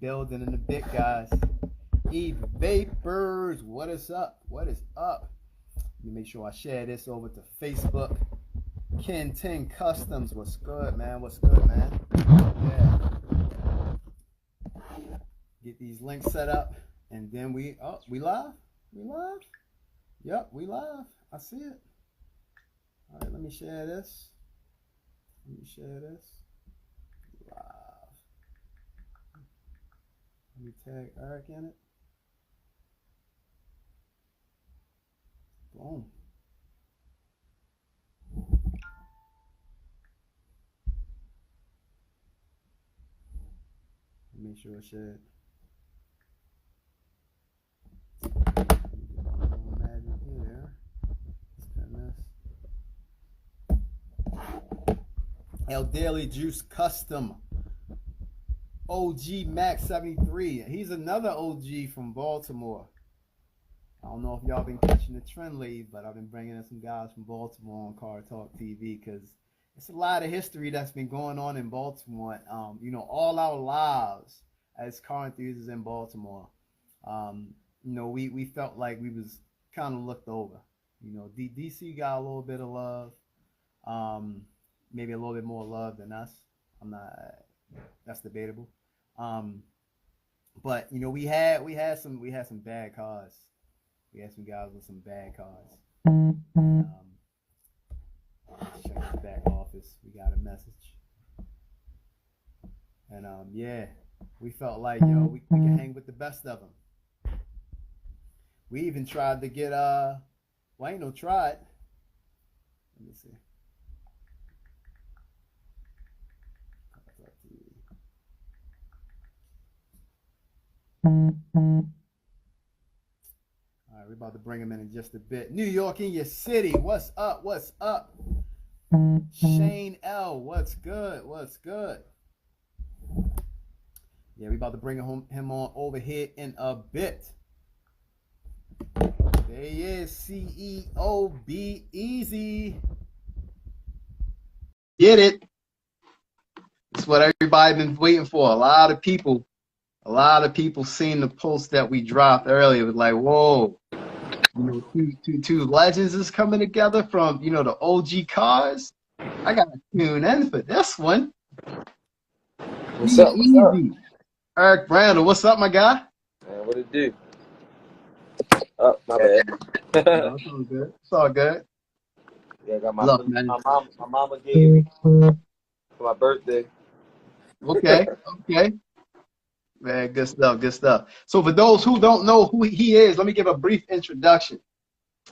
building in a bit, guys. Eve Vapors, what is up? What is up? Let me make sure I share this over to Facebook. Ken 10 Customs, what's good, man? What's good, man? Yeah. Get these links set up, and then we live? We live? Yep, we live. I see it. All right, let me share this. Let me share this. Live. Let me tag Eric in it. Boom. Make sure I share it. Magic here. El Daily Juice Custom. OG Max 73. He's another OG from Baltimore. I don't know if y'all been catching the trend lately, but I've been bringing in some guys from Baltimore on CARTALKTV because it's a lot of history that's been going on in Baltimore. You know, all our lives as car enthusiasts in Baltimore. You know, we felt like we was kind of looked over. You know, DC got a little bit of love, maybe a little bit more love than us. I'm not. That's debatable. But you know, we had some bad cars. We had some guys with some bad cars. Check the back office. We got a message. And yeah, we felt like we can hang with the best of them. We even tried to get well, ain't no tried. Let me see. All right, we're about to bring him in just a bit. New York in your city. What's up? What's up? Shane L. What's good? What's good? Yeah, we about to bring him on over here in a bit. There he is, CEO BEZ. Get it? It's what everybody been waiting for. A lot of people seen the post that we dropped earlier. It was like, whoa, you know, two legends is coming together from, you know, the OG cars. I gotta tune in for this one. What's up? Eric Randall, what's up, my guy? Man, what it do? Oh, my bad. No, it's all good. It's all good. Yeah, I got My mama gave me for my birthday. Okay. Man, good stuff, good stuff. So for those who don't know who he is, let me give a brief introduction.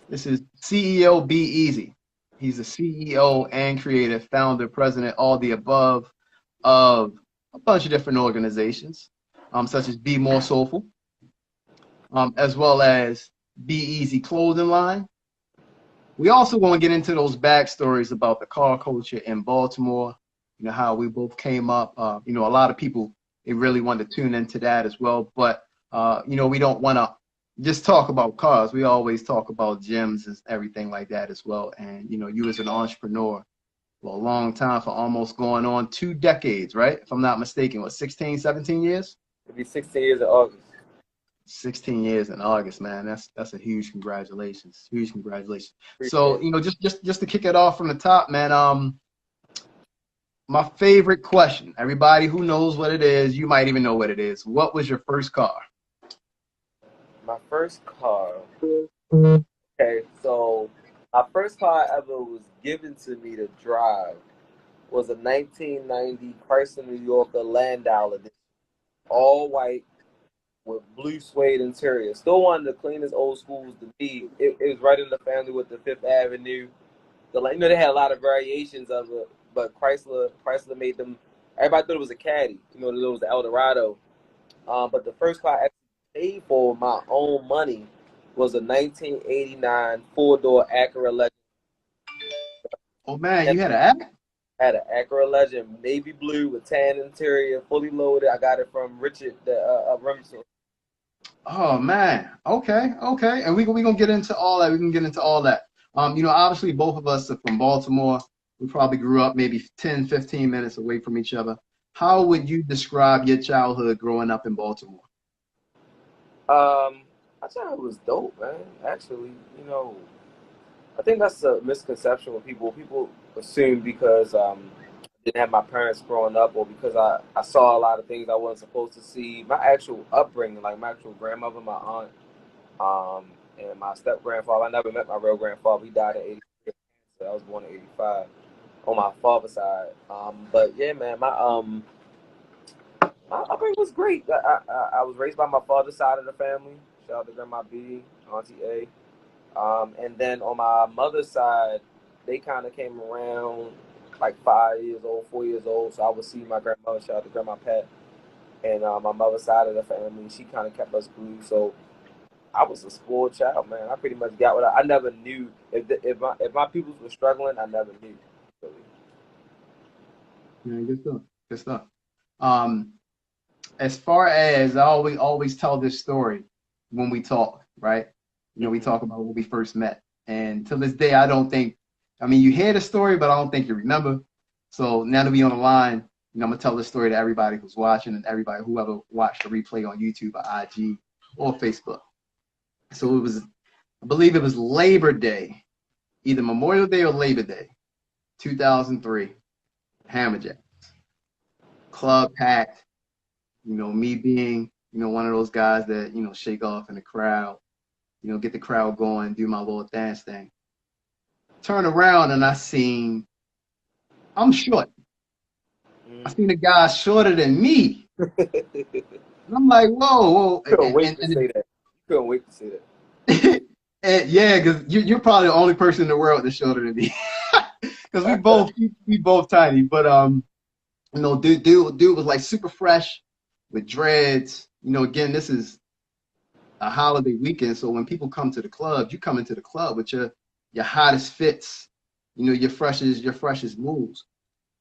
This is CEO BEZ. He's the CEO and creative, founder, president, all the above of a bunch of different organizations, such as Be More Soulful, as well as BEZ clothing line. We also want to get into those backstories about the car culture in Baltimore, you know, how we both came up. You know, a lot of people, they really want to tune into that as well. But, you know, we don't want to just talk about cars. We always talk about gyms and everything like that as well. And, you know, you as an entrepreneur for a long time, for almost going on 2 decades, right? If I'm not mistaken, what, 16, 17 years? It'll be 16 years in August. 16 years in August, man. That's a huge congratulations. Huge congratulations. Appreciate So, you know, just to kick it off from the top, man, my favorite question. Everybody who knows what it is, you might even know what it is. What was your first car? My first car. Okay, so my first car ever was given to me to drive was a 1990 Chrysler New Yorker Landau edition, all white with blue suede interior. Still one of the cleanest old schools to be. It was right in the family with the Fifth Avenue. You know, they had a lot of variations of it, but Chrysler made them. Everybody thought it was a Caddy. You know, it was the Eldorado. But the first car I actually paid for my own money was a 1989 4-door Acura Legend. Oh man, you had an Had an Acura Legend, navy blue with tan interior, fully loaded. I got it from Richard, the Remington. Oh man, okay, and we gonna get into all that. We can get into all that. You know, obviously both of us are from Baltimore. We probably grew up maybe 10, 15 minutes away from each other. How would you describe your childhood growing up in Baltimore? I thought it was dope, man. Actually, you know, I think that's a misconception with people assume because I didn't have my parents growing up, or because I saw a lot of things I wasn't supposed to see. My actual upbringing, like my actual grandmother, my aunt, and my step grandfather. I never met my real grandfather. He died in '83. So I was born in '85 on my father's side. But yeah, man, my upbringing was great. I was raised by my father's side of the family. Shout out to Grandma B, Auntie A. And then on my mother's side, they kind of came around like 5 years old, 4 years old. So I would see my grandmother, shout out to Grandma Pat, and my mother's side of the family. She kind of kept us glued. So I was a spoiled child, man. I pretty much got what I never knew. If my peoples were struggling, I never knew. Really. Yeah, good stuff. Good stuff. Um, as far as I always tell this story when we talk, right? You know, we talk about when we first met. And to this day, I don't think, I mean, you hear the story, but I don't think you remember. So now that we on the line, you know, I'm gonna tell this story to everybody who's watching and everybody whoever watched the replay on YouTube or IG or Facebook. So it was, I believe it was Labor Day, either Memorial Day or Labor Day, 2003, Hammerjack. Club packed, you know, me being, you know, one of those guys that, you know, shake off in the crowd, you know, get the crowd going, do my little dance thing. Turn around and I'm short. I seen a guy shorter than me. And I'm like, whoa, whoa. Couldn't wait to say that. Couldn't wait to say that. And yeah, because you're probably the only person in the world that's shorter than me. Because we both tiny. But you know, dude was like super fresh with dreads. You know, again, this is a holiday weekend, so when people come to the club, you come into the club with your hottest fits, you know, your freshest moves.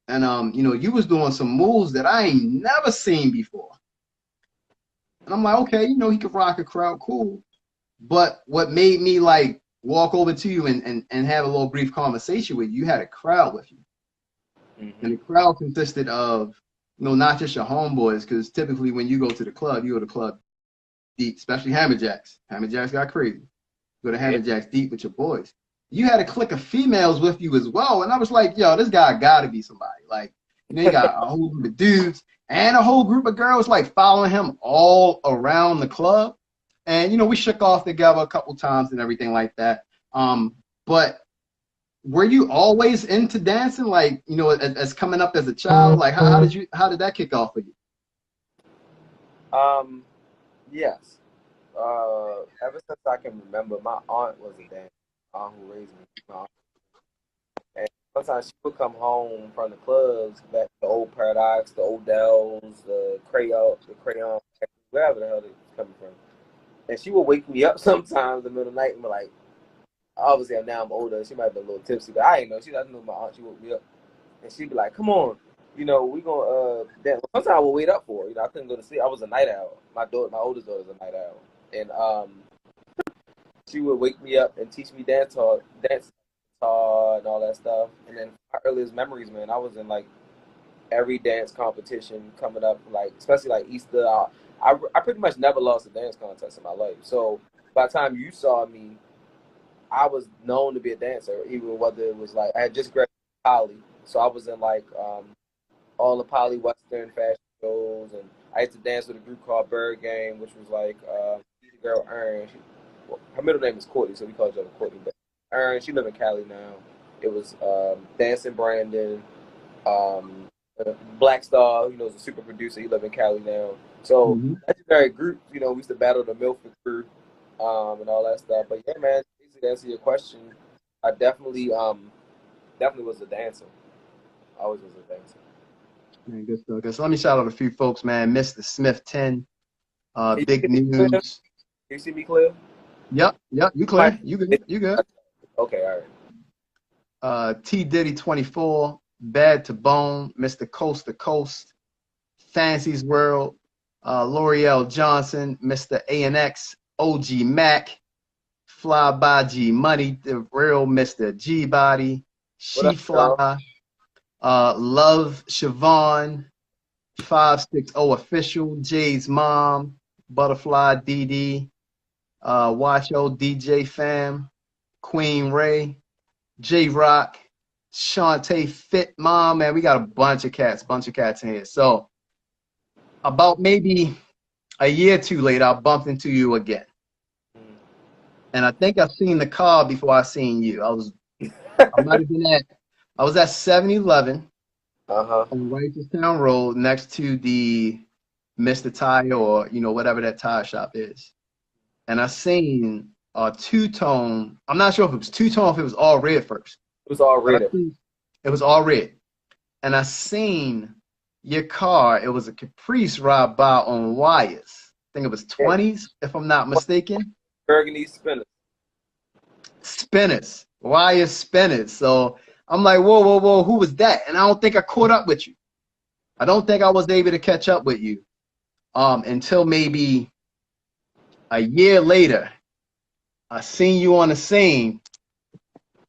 And you know, you was doing some moves that I ain't never seen before. And I'm like, okay, you know, he could rock a crowd, cool. But what made me like walk over to you and have a little brief conversation with you, you had a crowd with you. And the crowd consisted of, you know, not just your homeboys, because typically when you go to the club, you go to the club deep, especially Hammerjacks. Hammerjacks got crazy. You go to Hammerjacks deep with your boys. You had a clique of females with you as well. And I was like, yo, this guy got to be somebody. Like, you know, you got a whole group of dudes and a whole group of girls like following him all around the club. And, you know, we shook off together a couple times and everything like that. But were you always into dancing, like, you know, as coming up as a child? Like, how did that kick off for you? Yes. Ever since I can remember, my aunt was a dancer. My aunt who raised me. And sometimes she would come home from the clubs, back to the old Paradox, the Odells, the Crayon, wherever the hell they was coming from. And she would wake me up sometimes in the middle of the night and be like, obviously now I'm older, she might have been a little tipsy, but I ain't know. She doesn't know my aunt, she woke me up. And she'd be like, come on, you know, we gonna dance. Sometimes I would wait up for her. You know, I couldn't go to sleep. I was a night owl. My oldest daughter's a night owl. And she would wake me up and teach me dance and all that stuff. And then my earliest memories, man, I was in like every dance competition coming up, like especially like Easter. I pretty much never lost a dance contest in my life. So by the time you saw me, I was known to be a dancer, even whether it was like I had just graduated Poly, so I was in like all the Poly Western fashion shows, and I used to dance with a group called Bird Game, which was like the girl Erin. Her middle name is Courtney, so we call each other Courtney. But Erin, she live in Cali now. It was Dancing Brandon, Black Star, you know, is a super producer. He live in Cali now. So legendary groups, you know, we used to battle the Milford crew and all that stuff. But yeah, man, to answer your question, I definitely was a dancer. I always was a dancer. Man, good stuff. So let me shout out a few folks, man. Mr. Smith 10, Big News. Can you see me clear? Yep, you clear. You good. Okay, all right. T Diddy 24, Bad to Bone, Mr. Coast to Coast, Fancy's World, L'Oreal Johnson, Mr. ANX, OG Mac, Fly by G Money, the real Mr. G Body, She Fly, Love Siobhan, 560 Official, Jay's mom, Butterfly DD, Watcho DJ Fam, Queen Ray, J Rock, Shantae Fit Mom. Man, we got a bunch of cats in here. So about maybe a year or two later, I bumped into you again. And I think I've seen the car before I seen you. I might have been I was at 7-Eleven on Righteoustown Road next to the Mr. Tire, or whatever that tire shop is. And I seen a two-tone. I'm not sure if it was two-tone, if it was all red first. It was all red. It was all red. And I seen your car. It was a Caprice ride by on wires. I think it was 20s, if I'm not mistaken. Burgundy spinners. Spinners. Wire spinners. So I'm like, whoa, whoa, whoa, who was that? And I don't think I caught up with you. I don't think I was able to catch up with you until maybe a year later. I seen you on the scene,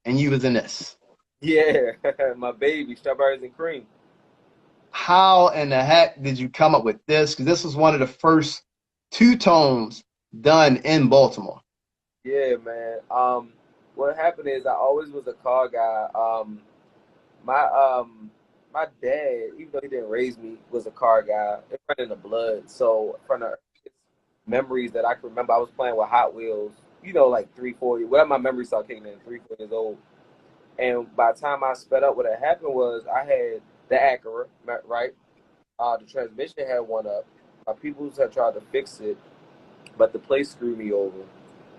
and you was in this. Yeah, my baby, Strawberries and Cream. How in the heck did you come up with this? Because this was one of the first two-tones done in Baltimore. Yeah, man. What happened is I always was a car guy. My dad, even though he didn't raise me, was a car guy. It ran in the blood. So from the memories that I can remember, I was playing with Hot Wheels, like 3, 4, whatever my memory started kicking in, 3, 4 years old. And by the time I sped up, what had happened was I had the Acura, right? The transmission had one up. My peoples had tried to fix it, but the place screwed me over.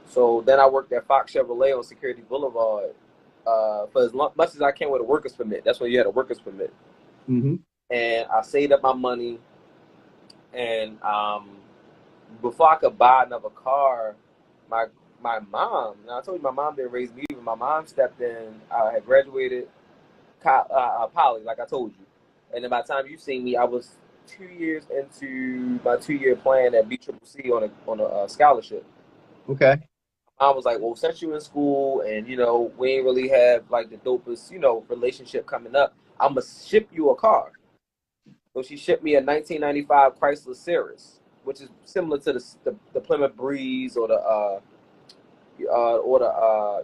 So then I worked at Fox Chevrolet on Security Boulevard for as much as I can with a worker's permit. That's when you had a worker's permit. Mm-hmm. And I saved up my money. And before I could buy another car, my mom, now I told you my mom didn't raise me, but my mom stepped in. I had graduated poly, like I told you. And then by the time you seen me, I was 2 years into my 2-year plan at BCCC on a scholarship. Okay. I was like, well, since you in school and, we ain't really have like the dopest, relationship coming up, I'm going to ship you a car. So she shipped me a 1995 Chrysler Cirrus, which is similar to the Plymouth Breeze or the Chrysler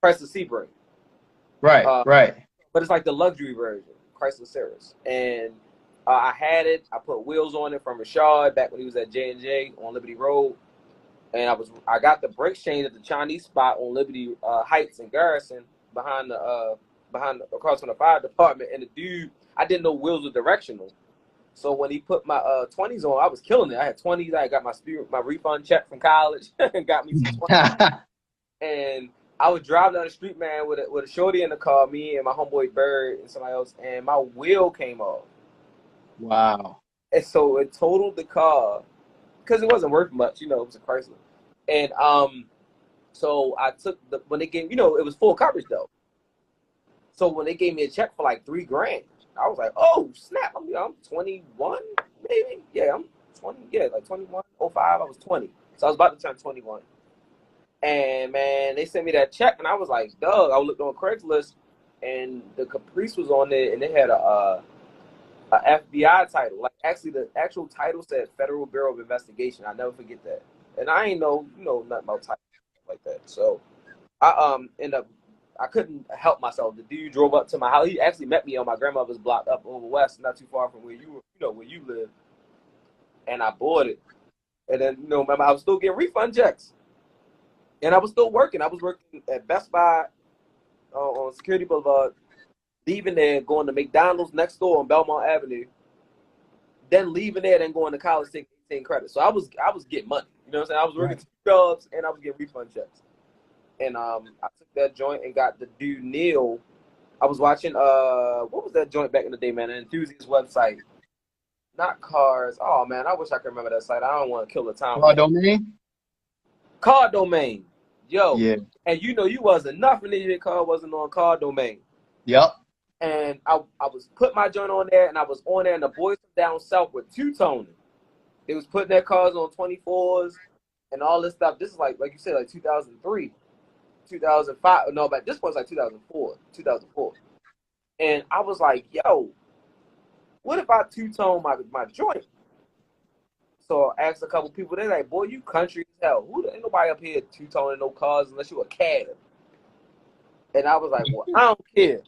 Sebring. Right, right. But it's like the luxury version, Chrysler Cirrus. And I had it. I put wheels on it from Rashad back when he was at J&J on Liberty Road. And I got the brakes changed at the Chinese spot on Liberty Heights and Garrison behind across from the fire department. And the dude, I didn't know wheels were directional. So when he put my 20s on, I was killing it. I had 20s. I got my refund check from college and got me some 20s. And I was driving down the street, man, with a shorty in the car, me and my homeboy Bird and somebody else, and my wheel came off. Wow. And so it totaled the car because it wasn't worth much, it was a Chrysler. And so I took when they gave, it was full coverage though. So when they gave me a check for like $3,000, I was like, oh snap! I'm 21, maybe. Yeah, I'm 20. Yeah, like 21, 05. I was 20, so I was about to turn 21. And man, they sent me that check, and I was like, Doug. I looked on Craigslist, and the Caprice was on there, and they had a FBI title. Like actually, the actual title said Federal Bureau of Investigation. I never forget that. And I ain't know nothing about titles like that. So I ended up. I couldn't help myself. The dude drove up to my house. He actually met me on my grandmother's block up over west, not too far from where you where you live. And I bought it. And then remember, I was still getting refund checks. And I was still working. I was working at Best Buy on Security Boulevard, leaving there, going to McDonald's next door on Belmont Avenue, then leaving there, then going to college, taking 18 credits. So I was getting money. You know what I'm saying? I was working 2 jobs, and I was getting refund checks. And I took that joint and got the dude Neil. I was watching what was that joint back in the day, man? An enthusiast website. Not Cars. Oh man, I wish I could remember that site. I don't want to kill the time. Car Domain? Car Domain. Yo. Yeah. And you wasn't nothing in your car wasn't on Car Domain. Yep. And I was put my joint on there, and I was on there, and the boys from down south were two-toning. They was putting their cars on 24s and all this stuff. This is like you said, like 2003. 2005, no, but this was like 2004. And I was like, yo, what if I two-tone my joint? So I asked a couple people, they're like, boy, you country as hell. Ain't nobody up here two-toning no cars unless you a cab. And I was like, well, I don't care.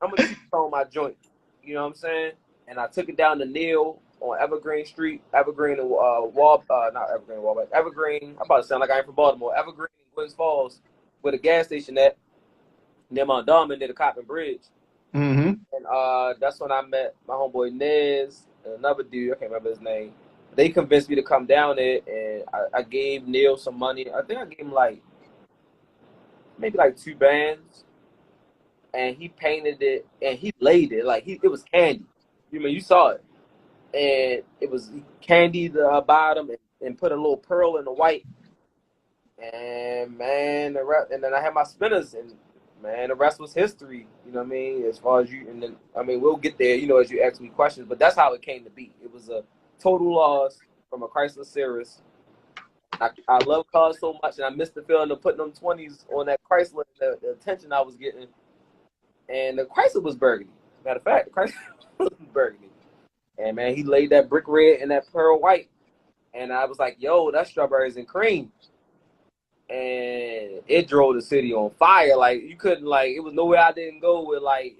I'm going to two-tone my joint. You know what I'm saying? And I took it down to Neil on Evergreen Street, Evergreen and not Evergreen, Wallback, Evergreen. I'm about to sound like I ain't from Baltimore. Evergreen and Glens Falls, where the gas station at, near Mondawmin, near the Coppin Bridge. Mm-hmm. And that's when I met my homeboy Nez and another dude. I can't remember his name. They convinced me to come down there, and I gave Neil some money. I think I gave him maybe 2 bands, and he painted it and he laid it it was candy. You saw it, and it was candy the bottom and put a little pearl in the white. And man, and then I had my spinners, and man, the rest was history. You know what I mean? As far as you, and then we'll get there. As you ask me questions, but that's how it came to be. It was a total loss from a Chrysler Cirrus. I love cars so much, and I missed the feeling of putting them 20s on that Chrysler, the attention I was getting. And the Chrysler was burgundy. Matter of fact, the Chrysler was burgundy. And man, he laid that brick red and that pearl white. And I was like, yo, that's strawberries and cream. And it drove the city on fire. Like, you couldn't, it was nowhere I didn't go with, it was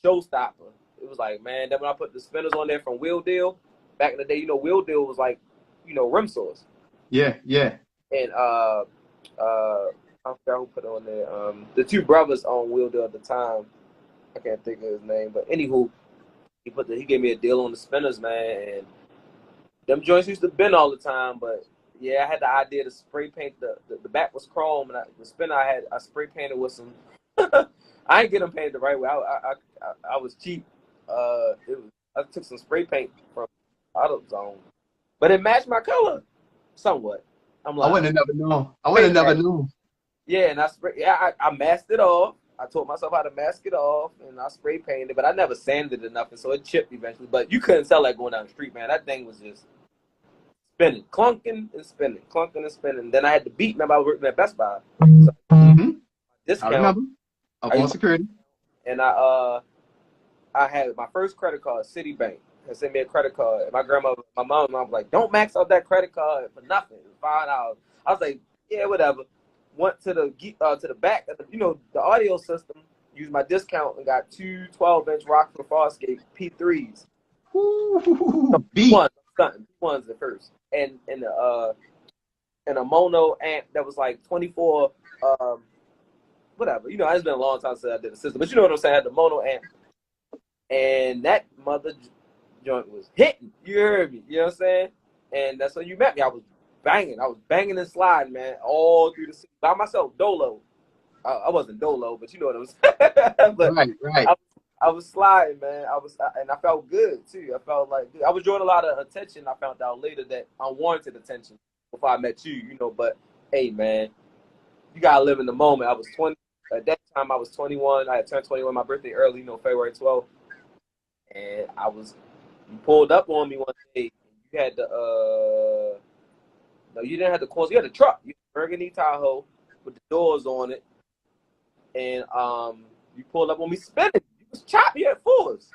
a showstopper. It was like, man, then when I put the spinners on there from Wheel Deal, back in the day, Wheel Deal was rim source. Yeah. And I forgot who put it on there. The 2 brothers on Wheel Deal at the time. I can't think of his name, but anywho, he gave me a deal on the spinners, man, and them joints used to bend all the time. But yeah, I had the idea to spray paint the back was chrome, and the spinner I spray painted with some. I ain't get them painted the right way. I was cheap. I took some spray paint from AutoZone, but it matched my color somewhat. I'm like, I wouldn't have never known. I would have never known. Yeah, and I masked it off. I taught myself how to mask it off, and I spray painted it, but I never sanded it enough, and so it chipped eventually. But you couldn't tell that going down the street, man. That thing was just spinning, clunking and spinning, clunking and spinning. Then I had to beat. Remember, I worked at Best Buy. So discount. I remember. I was on security. And I had my first credit card, Citibank. They sent me a credit card. My mom was like, "Don't max out that credit card for nothing. $5." I was like, "Yeah, whatever." Went to the back of the audio system, used my discount, and got 2 12-inch Rockford Farscape P3s. Ones at first, and a mono amp that was 24. Whatever, it's been a long time since I did the system, but you know what I'm saying. I had the mono amp, and that mother joint was hitting. You heard me. You know what I'm saying? And that's when you met me. I was banging and sliding, man, all through the city by myself, dolo. I wasn't dolo, but you know what I was saying. But right. I was sliding, man. And I felt good too. I felt like I was drawing a lot of attention. I found out later that unwarranted attention before I met you, But hey, man, you gotta live in the moment. I was 20 at that time. I was 21. I had turned 21. My birthday early, February 12th. And you pulled up on me one day. You had the no, you didn't have the course. You had the truck. You had a burgundy Tahoe with the doors on it, and you pulled up on me spinning. You was choppy at fours.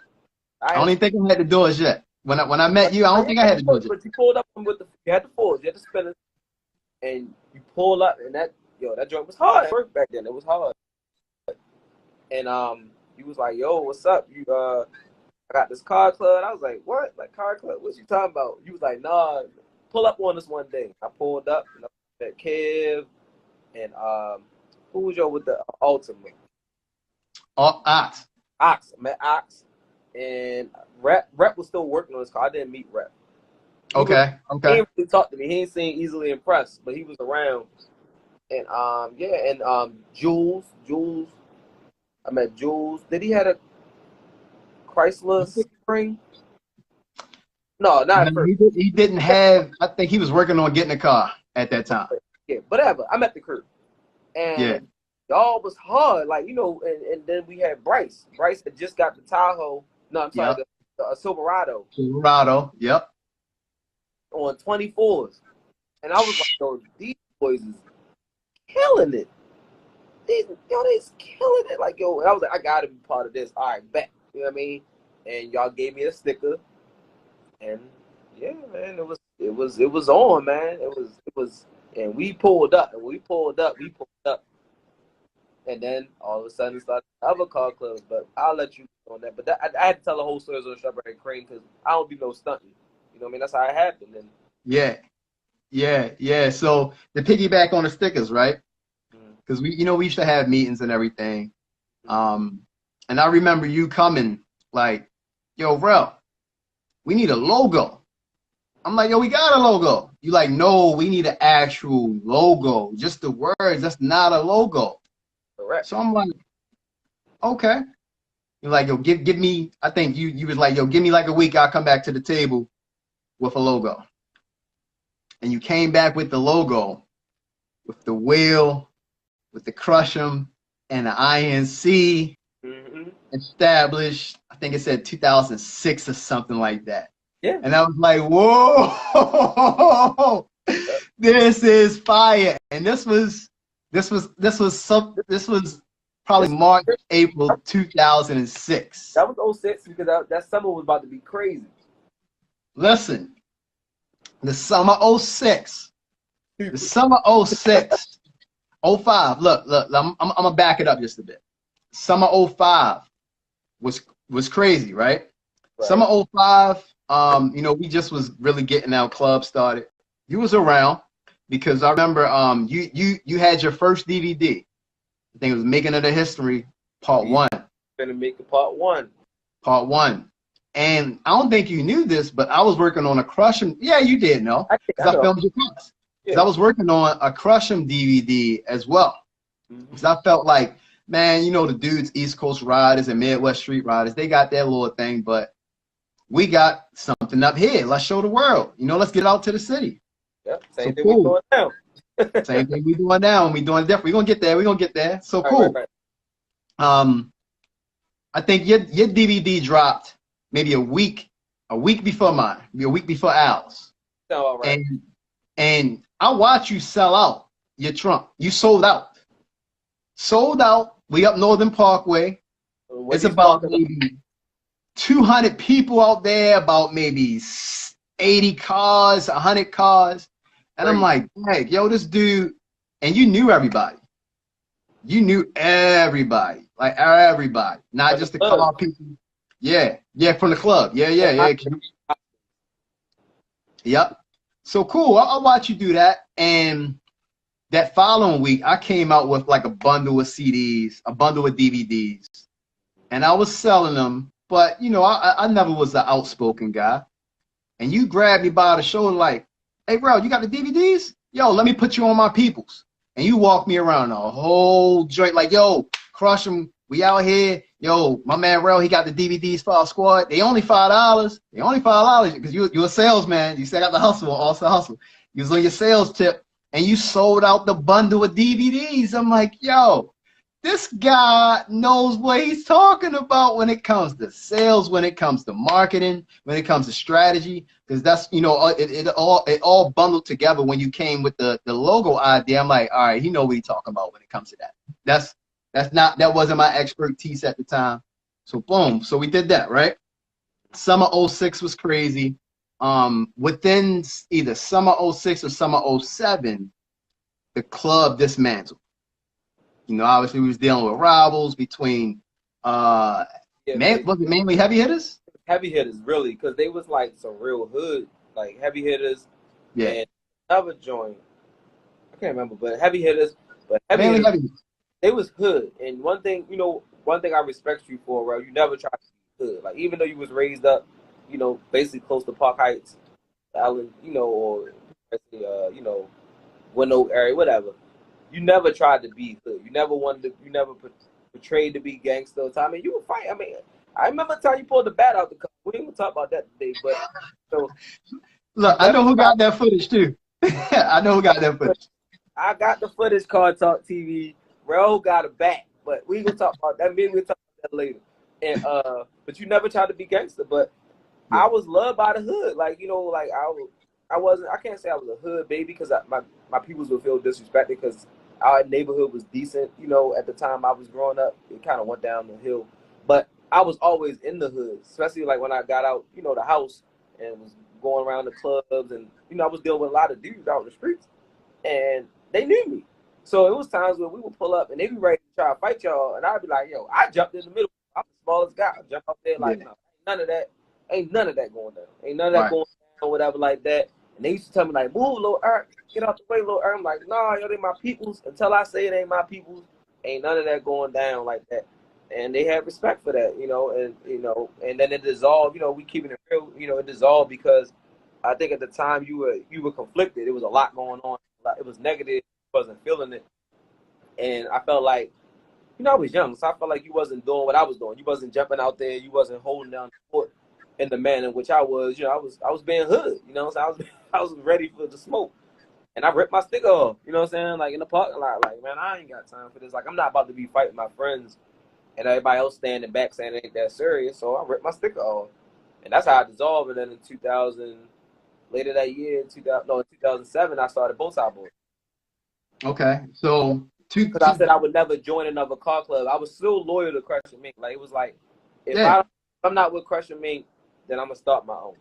I don't even think I had the doors yet. When I met you, I don't think I had the doors yet. But you pulled up you had the fours. You had the spinners, and you pulled up, and that joint was hard. It worked back then. It was hard. And you was like, "Yo, what's up? I got this car club." I was like, "What? Like car club? What you talking about?" You was like, "Nah, pull up on us one day." I pulled up, and I met Kev, and who was with the Ultimate? Ox. I met Ox, and Rep was still working on his car. I didn't meet Rep. Okay. He didn't really talk to me. He ain't seemed easily impressed, but he was around. And Jules. I met Jules. Did he have a Chrysler Spring? No, not at first. He didn't have. I think he was working on getting a car at that time. Yeah, whatever. I met the crew, and y'all was hard, and then we had Bryce. Bryce had just got the Tahoe. No, I'm sorry, the Silverado. Silverado, yep. On 24s, and I was like, "Yo, these boys is killing it. They's killing it." And I was like, "I gotta be part of this." All right, bet. You know what I mean? And y'all gave me a sticker. And yeah, man, it was on, man. It was, and we pulled up, and we pulled up, and then all of a sudden started other car clubs. But I'll let you on that. But I had to tell the whole story on Strawberry Crane because I don't do no stunting. You know what I mean? That's how it happened. And yeah. So the piggyback on the stickers, right? Because we used to have meetings and everything. And I remember you coming like, yo, Rel, we need a logo. I'm like, yo, we got a logo. You like, no, we need an actual logo. Just the words. That's not a logo. correct. So I'm like, okay. You're like, yo, give me. I think you was like, yo, give me like a week. I'll come back to the table with a logo. And you came back with the logo, with the wheel, with the crush 'em and the INC established. I think it said 2006 or something like that. Yeah. And I was like, whoa, this is fire. And this was probably March, April 2006. That was 06 because that summer was about to be crazy. Listen, the summer 06, the summer 06, 05. Look, I'm gonna back it up just a bit. Summer 05 was crazy, right? Summer 05, we just was really getting our club started. You was around because I remember you had your first DVD. I think it was Making of the History, Part 1. Gonna make a Part 1. Part 1. And I don't think you knew this, but I was working on a Crush 'em. Yeah, you did know. Because I filmed your cuts. Because I was working on a Crush 'em DVD as well. Because I felt like, man, the dudes, East Coast riders and Midwest street riders, they got their little thing, but we got something up here. Let's show the world. Let's get out to the city. Yep, same thing we doing now. Same thing we doing now, and we doing different. We're gonna get there. So cool. Right. I think your DVD dropped maybe a week before mine, maybe a week before Al's. All right. And I watched you sell out your trunk. You sold out. Sold out. We up Northern Parkway. It's about maybe 200 people out there, about maybe 80 cars, 100 cars. And I'm like, hey, yo, this dude, and you knew everybody. You knew everybody, like everybody, not just the car people. Yeah, from the club. Yeah. Yep. So cool. I'll watch you do that. And that following week, I came out with like a bundle of CDs, a bundle of DVDs, and I was selling them. But I never was an outspoken guy. And you grabbed me by the shoulder like, hey, bro, you got the DVDs? Yo, let me put you on my peoples. And you walked me around the whole joint like, yo, Crush 'em. We out here. Yo, my man Rel, he got the DVDs for our squad. They only $5. They only $5 because you're a salesman. You said I got the hustle, also hustle. You was on your sales tip, and you sold out the bundle of DVDs. I'm like, yo, this guy knows what he's talking about when it comes to sales, when it comes to marketing, when it comes to strategy, because that's it all bundled together when you came with the logo idea. I'm like, all right, he know what he's talking about when it comes to that. That wasn't my expertise at the time. So boom, so we did that, right? Summer 06 was crazy. Within either summer 06 or summer 07, the club dismantled. Obviously we was dealing with rivals between was it mainly heavy hitters? Heavy hitters, really, because they was like some real hood, like heavy hitters. Yeah. And another joint, I can't remember, but heavy hitters. But heavy mainly hitters, heavy hitters. They was hood. And one thing I respect you for, bro, you never tried to be hood. Like, even though you was raised up, basically close to Park Heights, Allen, or Window area, whatever. You never tried to be hood. You never portrayed to be gangster. I mean, you would fight. I mean, I remember the time you pulled the bat out the car. We didn't even talk about that today, but look, I know who got that footage too. I know who got that footage. I got the footage, CARTALKTV. Rel got a bat, but we gonna talk about that. Maybe we'll talk about that later. And but you never tried to be gangster. But I was loved by the hood. Like I can't say I was a hood baby because my peoples would feel disrespected because our neighborhood was decent. At the time I was growing up, it kind of went down the hill. But I was always in the hood, especially like when I got out, the house, and was going around the clubs, and you know I was dealing with a lot of dudes out in the streets, and they knew me. So it was times where we would pull up and they be ready to try to fight y'all, and I'd be like, yo, I jumped in the middle. I'm the smallest guy. I jump up there like, no, none of that. Ain't none of that going down. Ain't none of that going down, whatever like that. And they used to tell me like, move, Lil Erk, get out the way, Lil Erk. I'm like, nah, yo, they my peoples. Until I say it ain't my peoples, ain't none of that going down like that. And they had respect for that, you know, and then it dissolved. You know, we keeping it real. You know, it dissolved because I think at the time you were conflicted. It was a lot going on. It was negative. Wasn't feeling it, and I felt like, you know, I was young, so I felt like you wasn't doing what I was doing. You wasn't jumping out there. You wasn't holding down the fort in the manner in which I was. You know, I was being hood. You know, so I was ready for the smoke, and I ripped my sticker off. You know what I'm saying? Like in the parking lot, like, man, I ain't got time for this. Like, I'm not about to be fighting my friends and everybody else standing back saying it ain't that serious. So I ripped my sticker off, and that's how I dissolved. And then in 2000, later that year, in 2007, I started Bowtie Boys. Okay, so because I said I would never join another car club. I was still loyal to Crush and Mink. Like it was like, if I'm not with Crush and Mink, then I'm gonna start my own.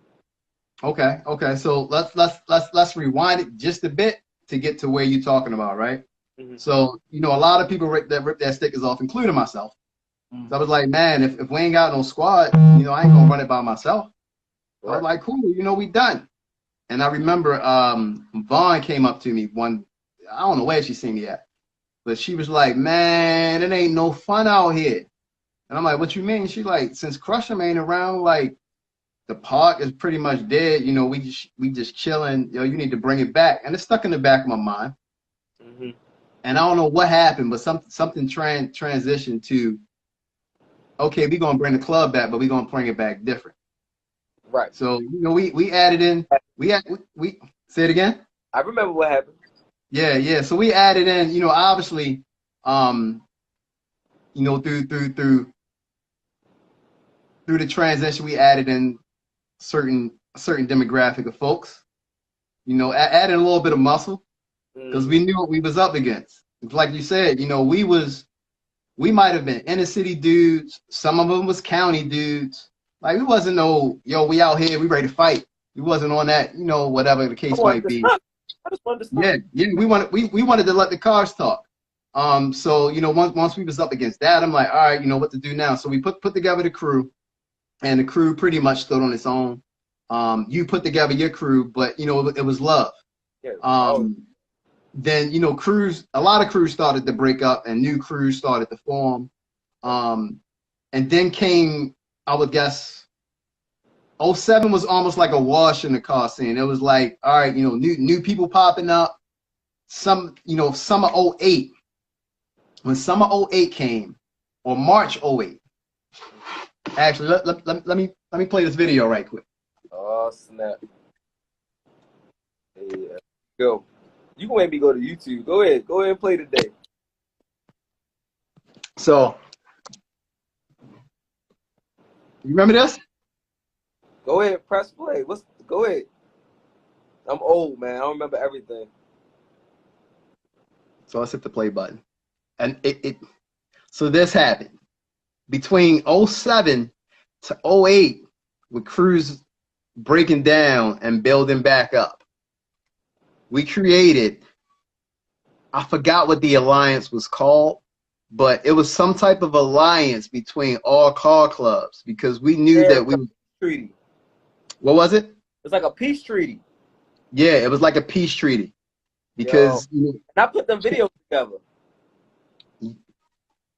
Okay. So let's rewind it just a bit to get to where you're talking about, right? Mm-hmm. So you know, a lot of people rip their stickers off, including myself. Mm-hmm. So I was like, man, if we ain't got no squad, you know, I ain't gonna run it by myself. Right. I was like, cool, you know, we done. And I remember Vaughn came up to me I don't know where she seen me at, but she was like, man, it ain't no fun out here. And I'm like, what you mean? She's like, since Crush'em ain't around, like the park is pretty much dead. You know, we just chilling. You know, you need to bring it back. And it's stuck in the back of my mind. Mm-hmm. And I don't know what happened, but something transitioned to, okay, we're gonna bring the club back, but we're gonna bring it back different. Right. So you know, we added in. We say it again. I remember what happened. Yeah. So we added in, you know, obviously, you know, through the transition, we added in certain demographic of folks, you know, added a little bit of muscle because we knew what we was up against. Like you said, you know, we might have been inner city dudes. Some of them was county dudes. Like we wasn't no, yo, we out here, we ready to fight. We wasn't on that, you know, whatever the case might be. Yeah, we wanted to let the cars talk. So you know, once we was up against that, I'm like, all right, you know what to do now. So we put together the crew, and the crew pretty much stood on its own. You put together your crew, but you know it was love. Yeah. Then you know a lot of crews started to break up, and new crews started to form. And then came, I would guess, 07 was almost like a wash in the car scene. It was like, all right, you know, new people popping up. Some, you know, summer 08. When summer 08 came, or March 08. Actually, let me play this video right quick. Oh snap! Yeah, go. You can make me go to YouTube. Go ahead and play today. So, you remember this? Go ahead, press play. Go ahead. I'm old, man. I don't remember everything. So let's hit the play button. And so this happened. Between 07 to 08, with crews breaking down and building back up, we created, I forgot what the alliance was called, but it was some type of alliance between all car clubs because we knew that we treaty. What was it? It's like a peace treaty. Yeah, it was like a peace treaty. Because and I put them videos together.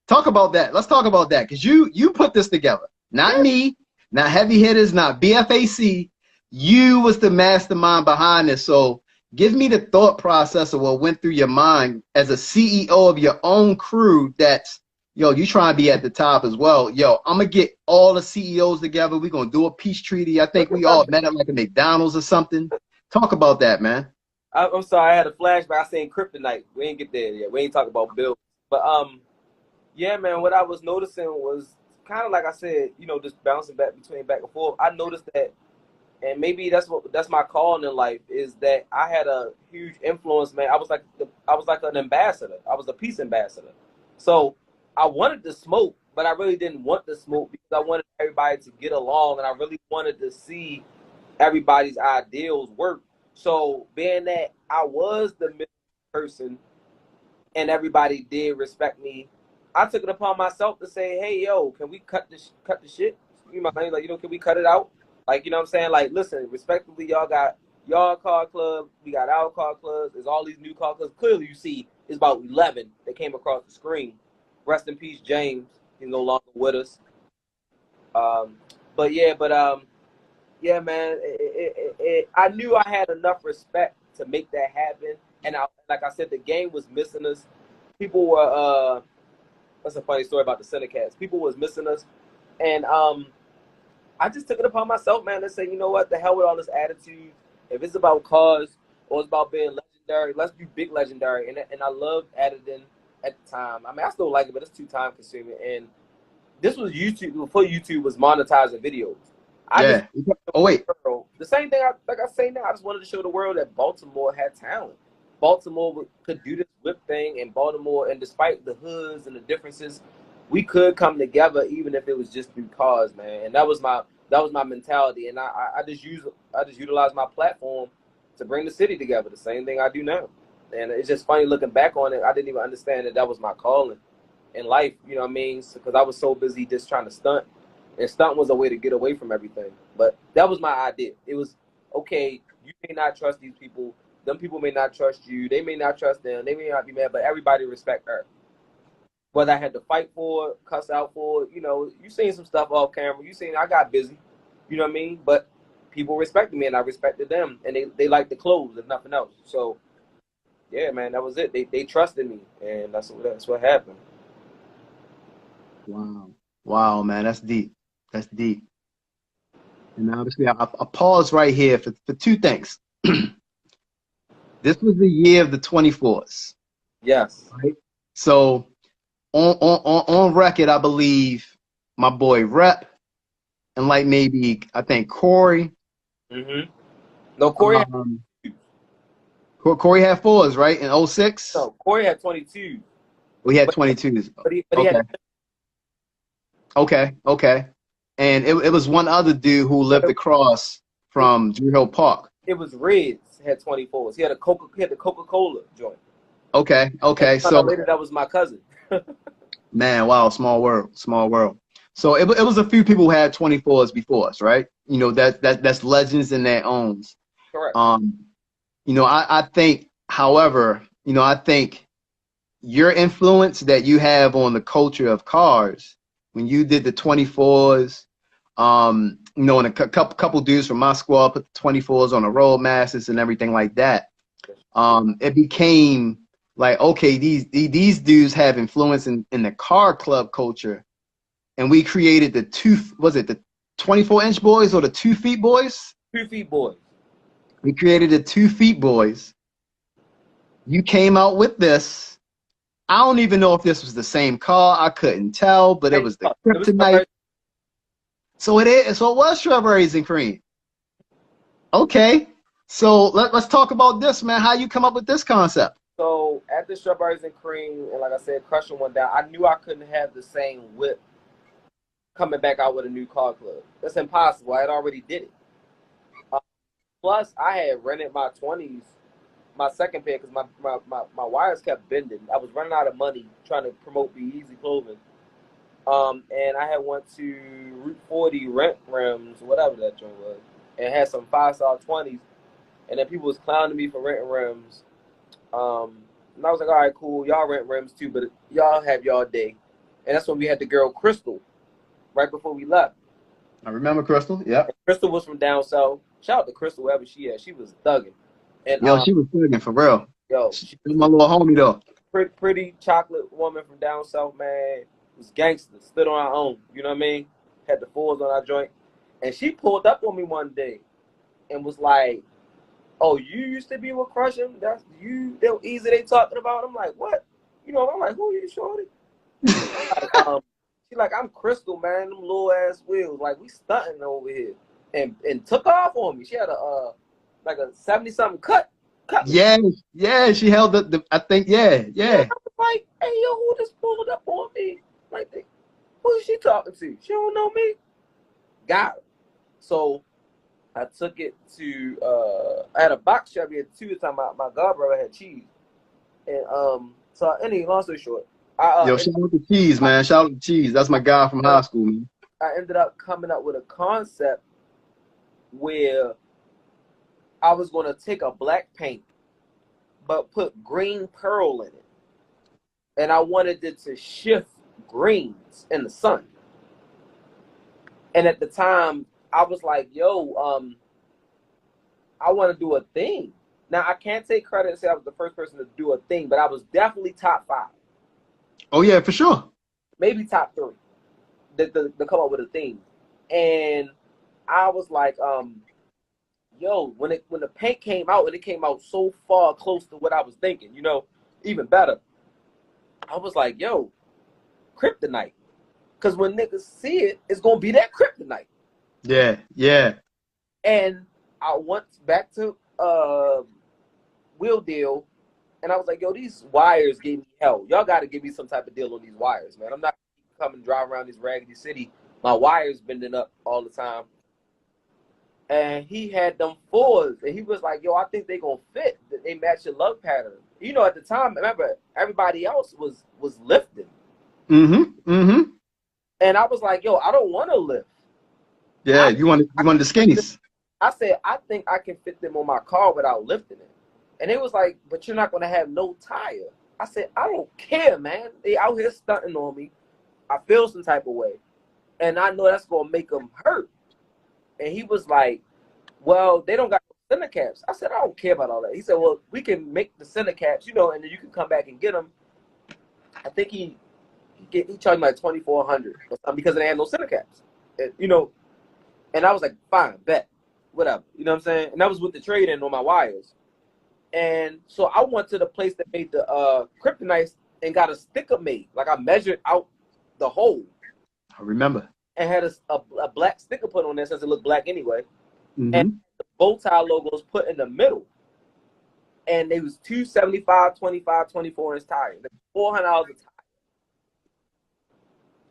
Talk about that. Let's talk about that. Because you put this together. Not me, not heavy hitters, not BFAC. You was the mastermind behind this. So give me the thought process of what went through your mind as a CEO of your own crew that's, yo, you trying to be at the top as well. Yo, I'm going to get all the CEOs together. We're going to do a peace treaty. I think we all met at like a McDonald's or something. Talk about that, man. I'm sorry. I had a flashback. I seen Kryptonite. We ain't get there yet. We ain't talk about Bill. But, yeah, man, what I was noticing was kind of like I said, you know, just bouncing back and forth. I noticed that, and maybe that's my calling in life, is that I had a huge influence, man. I was like an ambassador. I was a peace ambassador. So I wanted to smoke, but I really didn't want to smoke because I wanted everybody to get along, and I really wanted to see everybody's ideals work. So being that I was the middle person and everybody did respect me, I took it upon myself to say, hey, yo, can we cut the shit? You know, like, can we cut it out? Like, you know what I'm saying? Like, listen, respectively, y'all got y'all car club, we got our car clubs. There's all these new car clubs. Clearly, you see, it's about 11 that came across the screen. Rest in peace, James. He's no longer with us. Um, yeah, man. I knew I had enough respect to make that happen, and like I said, the game was missing us. People were. That's a funny story about the Center Cats. People was missing us, and I just took it upon myself, man, to say, you know what, the hell with all this attitude. If it's about cars or it's about being legendary, let's do big legendary. And I loved editing at the time. I mean, I still like it, but it's too time consuming. And this was YouTube before YouTube was monetizing videos. Yeah. Oh wait. The same thing, like I say now, I just wanted to show the world that Baltimore had talent. Baltimore could do this whip thing, and Baltimore, and despite the hoods and the differences, we could come together even if it was just through cars, man. And that was my mentality. And I just utilized my platform to bring the city together. The same thing I do now. And it's just funny looking back on it. I didn't even understand that was my calling in life. You know what I mean? Because I was so busy just trying to stunt. And stunt was a way to get away from everything. But that was my idea. It was, okay, you may not trust these people. Them people may not trust you. They may not trust them. They may not be mad, but everybody respect her. Whether I had to fight for it, cuss out for it, you seen some stuff off camera. You seen I got busy. You know what I mean? But people respected me, and I respected them. And they liked the clothes, if nothing else. So, yeah, man, that was it. They trusted me, and that's what happened. Wow, man, that's deep. That's deep. And obviously, I pause right here for two things. This was the year of the 24s. Yes. Right? So on record, I believe my boy Rep and like maybe I think Corey. Mm-hmm. No, Corey. Corey had 4s, right? In 06? No, Corey had 22. We had 22s. But he okay. Had. Okay. And it was one other dude who lived across from Drew Hill Park. It was Reds had 24s. He had the Coca-Cola joint. Okay. So later that was my cousin. Man, wow, small world. So it was a few people who had 24s before us, right? That's legends in their own. Correct. I think, however, I think your influence that you have on the culture of cars when you did the 24s, and a couple dudes from my squad put the 24s on the Roadmasters and everything like that. It became like, okay, these dudes have influence in the car club culture, and we created the 24-inch boys or the 2 feet boys? 2 feet boys. We created the 2 feet boys. You came out with this. I don't even know if this was the same car. I couldn't tell, but it was the kryptonite. So it was strawberries and cream. Okay. So let's talk about this, man. How you come up with this concept? So after strawberries and cream, and like I said, crushing one down, I knew I couldn't have the same whip coming back out with a new car club. That's impossible. I had already did it. Plus, I had rented my 20s, my second pair, because my wires kept bending. I was running out of money trying to promote BEZ clothing. And I had went to Route 40 rent rims, whatever that joint was, and had some 5-star 20s. And then people was clowning me for renting rims. And I was like, all right, cool. Y'all rent rims too, but y'all have y'all day. And that's when we had the girl Crystal right before we left. I remember Crystal. Yeah. Crystal was from down south. Shout out to Crystal wherever she is. She was thugging. And she was thugging for real. She was my little homie though. Pretty chocolate woman from down south, man. Was gangster, stood on our own. You know what I mean? Had the 4s on our joint. And she pulled up on me one day and was like, oh, you used to be with Crush Him? That's you, they're easy they talking about. I'm like, what? I'm like, who are you, shorty? She's like, I'm Crystal, man. Them little ass wheels. Like, we stunting over here. And took off on me. She had a 70-something cut. Yeah, she held the I think, yeah. I was like, hey, yo, who just pulled up on me? Like, who is she talking to? She don't know me. Got her. So I took it to I had a box Chevy at 2 time. My godbrother had cheese, and so anyway, long story short, Yo, shout out to Cheese, man. Shout out to Cheese. That's my guy from high school, man. I ended up coming up with a concept where I was going to take a black paint, but put green pearl in it, and I wanted it to shift greens in the sun. And at the time, I was like, "Yo, I want to do a thing." Now I can't take credit and say I was the first person to do a thing, but I was definitely top 5. Oh yeah, for sure. Maybe top 3 to come up with a theme. And I was like, yo, when the paint came out, and it came out so far close to what I was thinking, you know, even better. I was like, yo, kryptonite. Because when niggas see it, it's gonna be that kryptonite. Yeah, yeah. And I went back to Wheel Deal, and I was like, yo, these wires gave me hell. Y'all got to give me some type of deal on these wires, man. I'm not coming drive around this raggedy city. My wires bending up all the time. And he had them 4s, and he was like, yo, I think they gonna fit. They match your lug pattern. You know, at the time, remember, everybody else was lifting. Mm-hmm. Mm-hmm. And I was like, yo, I don't want to lift. Yeah, you wanted the skinnies. I said, I think I can fit them on my car without lifting it. And it was like, but you're not going to have no tire. I said, I don't care, man. They out here stunting on me. I feel some type of way. And I know that's going to make them hurt. And he was like, well, they don't got center caps. I said, I don't care about all that. He said, well, we can make the center caps, you know, and then you can come back and get them. I think he charged me like $2,400 or something because they had no center caps. And, you know, and I was like, fine, bet, whatever. You know what I'm saying? And that was with the trade-in on my wires. And so I went to the place that made the kryptonite and got a sticker made. Like I measured out the hole. I remember. And had a black sticker put on there since it looked black anyway. Mm-hmm. And the bow tie logo was put in the middle. And they was 275, 25, 24-inch tires. $400 a tire.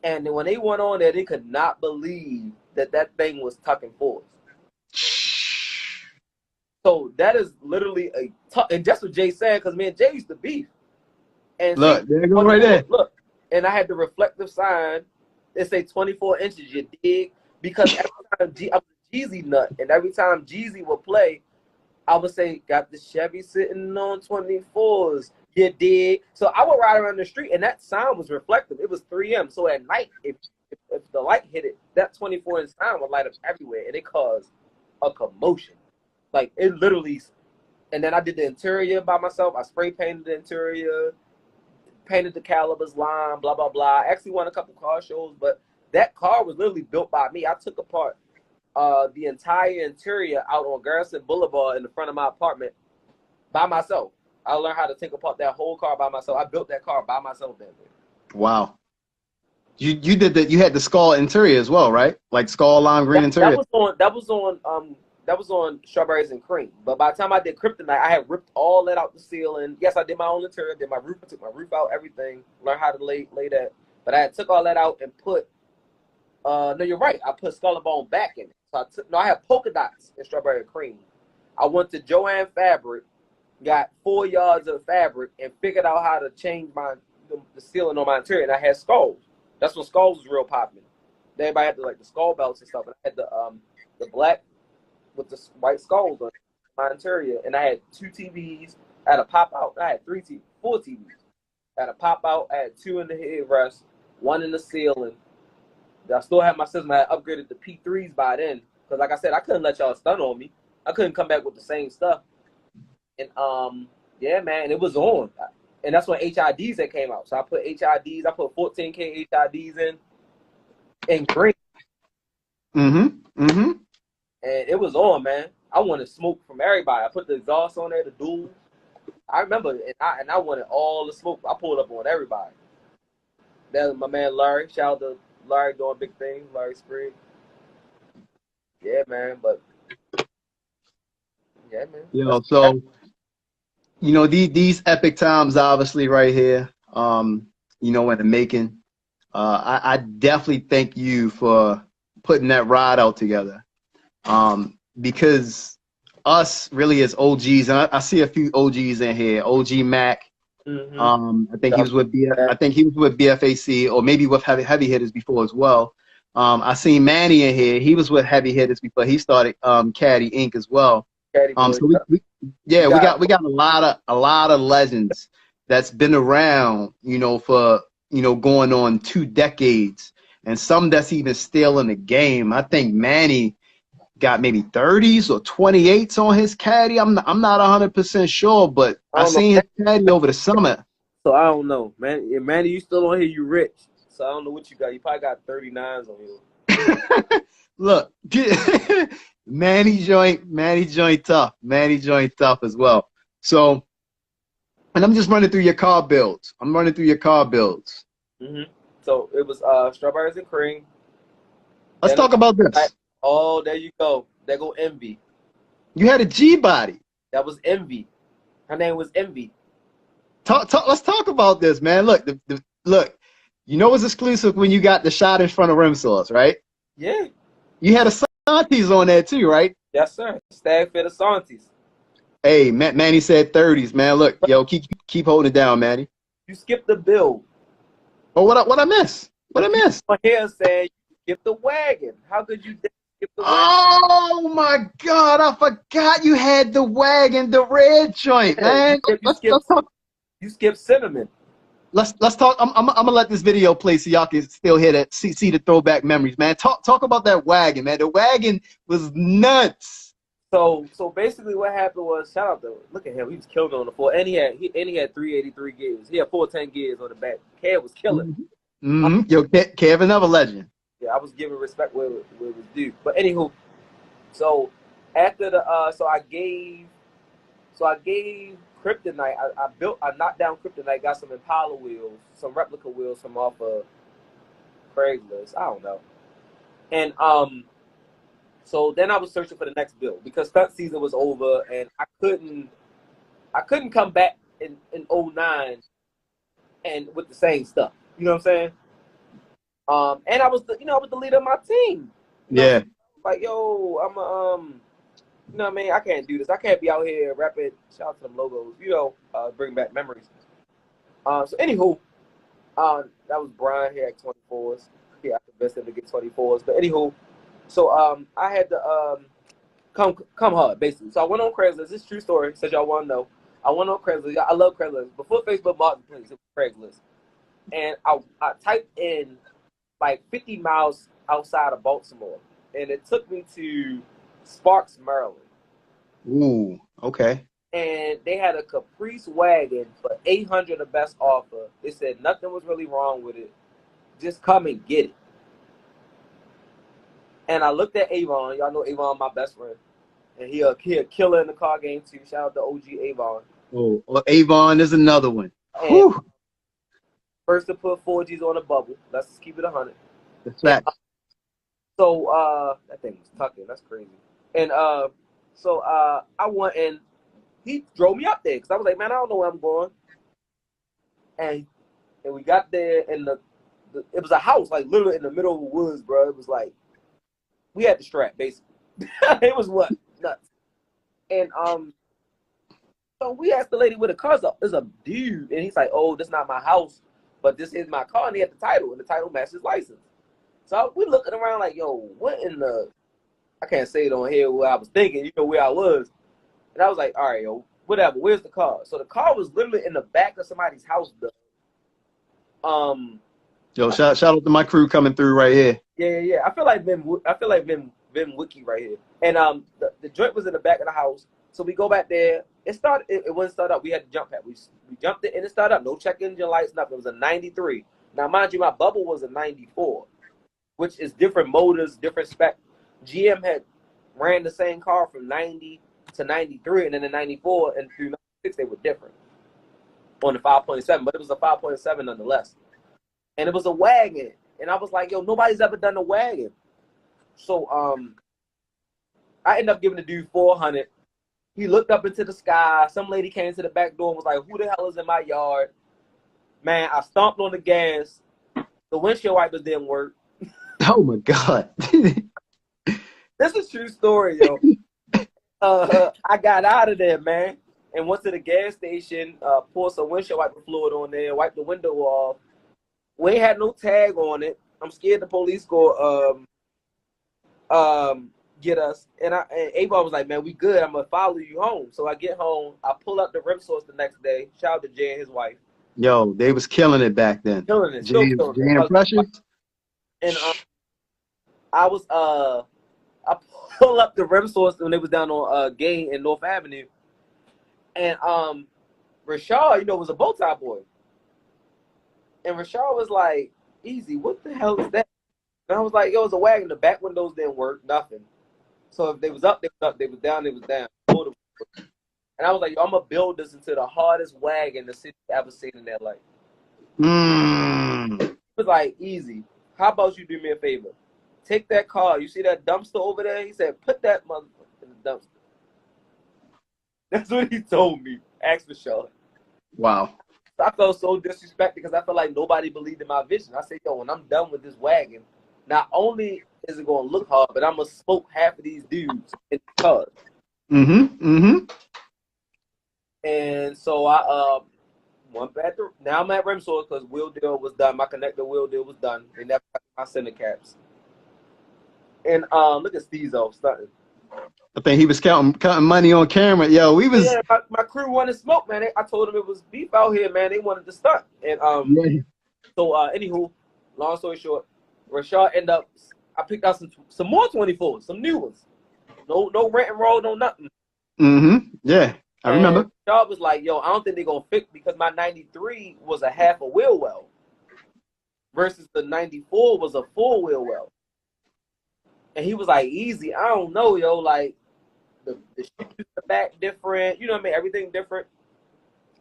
And then when they went on there, they could not believe that thing was tucking forwards. So that is literally and that's what Jay said, because me and Jay used to beef. And look, there you go right there. Look, and I had the reflective sign. It say 24 inches, you dig? Because every time I was a Jeezy nut, and every time Jeezy would play, I would say, got the Chevy sitting on 24s, you dig? So I would ride around the street, and that sign was reflective. It was 3M. So at night, if the light hit it, that 24-inch sign would light up everywhere, and it caused a commotion. Like, it literally, and then I did the interior by myself. I spray painted the interior, painted the calibers line, blah, blah, blah. I actually won a couple car shows, but that car was literally built by me. I took apart the entire interior out on Garrison Boulevard in the front of my apartment by myself. I learned how to take apart that whole car by myself. I built that car by myself that day. Wow. You did that. You had the skull interior as well, right? Like skull lime green interior. That was on Strawberries and Cream. But by the time I did Kryptonite, I had ripped all that out the ceiling. Yes, I did my own interior, did my roof, I took my roof out, everything, learned how to lay that. But I had took all that out and put, no, you're right, I put Skull and Bone back in it. So I had polka dots in Strawberry and Cream. I went to Joann Fabric, got 4 yards of fabric, and figured out how to change the ceiling on my interior. And I had skulls. That's when skulls was real popular. Everybody had the skull belts and stuff. And I had the black with the white skulls on my interior, and I had 2 TVs. I had a pop out. I had 4 TVs. I had a pop out. I had 2 in the headrest, 1 in the ceiling. I still had my system. I had upgraded the P3s by then, because like I said, I couldn't let y'all stun on me. I couldn't come back with the same stuff. And yeah, man, it was on. And that's when HIDs that came out. So I put HIDs. I put 14K HIDs in green. Mm-hmm. Mm-hmm. And it was on, man. I wanted smoke from everybody. I put the exhaust on there, the dual. I remember, and I wanted all the smoke. I pulled up on everybody. That was my man Larry. Shout out to Larry doing big things. Larry Sprigg. Yeah, man. But yeah, man. So you know, these epic times, obviously, right here. You know, in the making. I definitely thank you for putting that ride out together. because us really as OGs, and I see a few OGs in here. OG Mac. I think he was with I think he was with BFAC, or maybe with heavy hitters before as well. I seen Manny in here. He was with heavy hitters before he started Caddy Inc. as well. So we got a lot of legends that's been around, you know, for, you know, going on 2 decades, and some that's even still in the game. I think Manny got maybe 30s or 28s on his caddy. I'm not 100% sure, but I seen his caddy over the summer. So I don't know, man. If Manny, you still on here, you rich. So I don't know what you got. You probably got 39s on here. Look, Manny joint tough. Manny joint tough as well. So, and I'm just running through your car builds. So it was strawberries and cream. Let's talk about this. Oh, there you go. There go Envy. You had a G body. That was Envy. Her name was Envy. Let's talk about this, man. Look, look. You know it's exclusive when you got the shot in front of rim sauce, right? Yeah. You had Asante's on there too, right? Yes, sir. Stag fit Asante's. Hey, Manny said 30s, man. Look, yo, keep holding it down, Manny. You skipped the bill. Oh, what I miss? What I miss? My hair said you skipped the wagon. How could you skip the wagon? Oh my God, I forgot you had the wagon, the red joint, man. Let's talk. You skipped cinnamon. Let's talk. I'm gonna let this video play so y'all can still hear that, see the throwback memories, man. Talk about that wagon, man. The wagon was nuts. So basically what happened was, shout out to, look at him, he was killing on the floor, and he had 383 gears. He had 410 gears on the back. Kev was killing. Yo, Kev, another legend. Yeah, I was giving respect where it was due. But anywho, so after the so I gave Kryptonite. I knocked down Kryptonite, got some Impala wheels, some replica wheels from off of Craigslist. I don't know. And so then I was searching for the next build because stunt season was over, and I couldn't come back in 09 and with the same stuff. You know what I'm saying? And I was the leader of my team. Yeah. Like, yo, I'm a you know what I mean? I can't do this. I can't be out here rapping. Shout out to them logos. You know, bring back memories. So anywho, that was Brian here at 24s. Yeah, I convinced him to get 24s. But anywho, so I had to come hard basically. So I went on Craigslist. This is a true story. Said y'all want to know. I went on Craigslist. I love Craigslist. Before Facebook Marketplace, it was Craigslist. And I typed in like 50 miles outside of Baltimore, and it took me to Sparks, Maryland. Ooh, okay. And they had a Caprice wagon for $800, the best offer. They said nothing was really wrong with it. Just come and get it. And I looked at Avon. Y'all know Avon, my best friend. And he a killer in the car game too. Shout out to OG Avon. Oh, well, Avon is another one. First to put 4Gs on a bubble. Let's just keep it 100. That's right. So that thing was tucking. That's crazy. And so I went, and he drove me up there because I was like, man, I don't know where I'm going. And we got there, and it was a house, like literally in the middle of the woods, bro. It was like we had the strap basically. It was what nuts. And so we asked the lady where the car's up. There's a dude, and he's like, oh, this is not my house, but this is my car, and he had the title, and the title matched his license. So we looking around like, yo, what in the? I can't say it on here where I was thinking, you know, where I was. And I was like, all right, yo, whatever, where's the car? So the car was literally in the back of somebody's house, though. Yo, shout out to my crew coming through right here. Yeah. I feel like Vim Wiki right here. And the joint was in the back of the house. So we go back there. It wouldn't start up. We had to jump at. We jumped it and it started up. No check engine lights, nothing. It was a 93. Now, mind you, my bubble was a 94, which is different motors, different spec. GM had ran the same car from 90 to 93, and then in 94 and through 96 they were different on the 5.7, but it was a 5.7 nonetheless. And it was a wagon, and I was like, yo, nobody's ever done a wagon. So I ended up giving the dude 400. He looked up into the sky. Some lady came to the back door and was like, who the hell is in my yard? Man, I stomped on the gas. The windshield wipers didn't work. Oh my God. This is a true story, yo. I got out of there, man, and went to the gas station, poured some windshield wiper fluid on there, wiped the window off. We ain't had no tag on it. I'm scared the police go get us. And Avon was like, man, we good. I'm gonna follow you home. So I get home. I pull up the rim source the next day. Shout out to Jay and his wife. Yo, they was killing it back then. Killing it, Jay, still killing Jay it. and Precious. And I was I pull up the rim source when they was down on Gain in North Avenue. And Rashad, you know, was a bow tie boy. And Rashad was like, easy, what the hell is that? And I was like, yo, it was a wagon. The back windows didn't work, nothing. So if they was up, they was up. They was down, they was down. And I was like, yo, I'm going to build this into the hardest wagon the city ever seen in their life. It was like, easy. How about you do me a favor? Take that car. You see that dumpster over there? He said, put that motherfucker in the dumpster. That's what he told me. Ask for Sean. Wow. I felt so disrespected because I felt like nobody believed in my vision. I said, yo, when I'm done with this wagon, not only is it going to look hard, but I'm going to smoke half of these dudes in the cars. And so I went back to, now I'm at Rim Source because wheel deal was done. My connector wheel deal was done. They never got my center caps. And look at Stezo stunting. I think he was counting money on camera. Yo, we was. Yeah, my crew wanted smoke, man. I told them it was beef out here, man. They wanted to stunt. And so anywho, long story short, Rashad ended up. I picked out some more 24s, some new ones. No rent and roll, no nothing. Yeah, I remember. Rashad was like, yo, I don't think they're gonna fix because my 93 was a half a wheel well versus the 94 was a full wheel well. And he was like, easy. I don't know, yo, like. The shoes in the back different, you know what I mean? Everything different.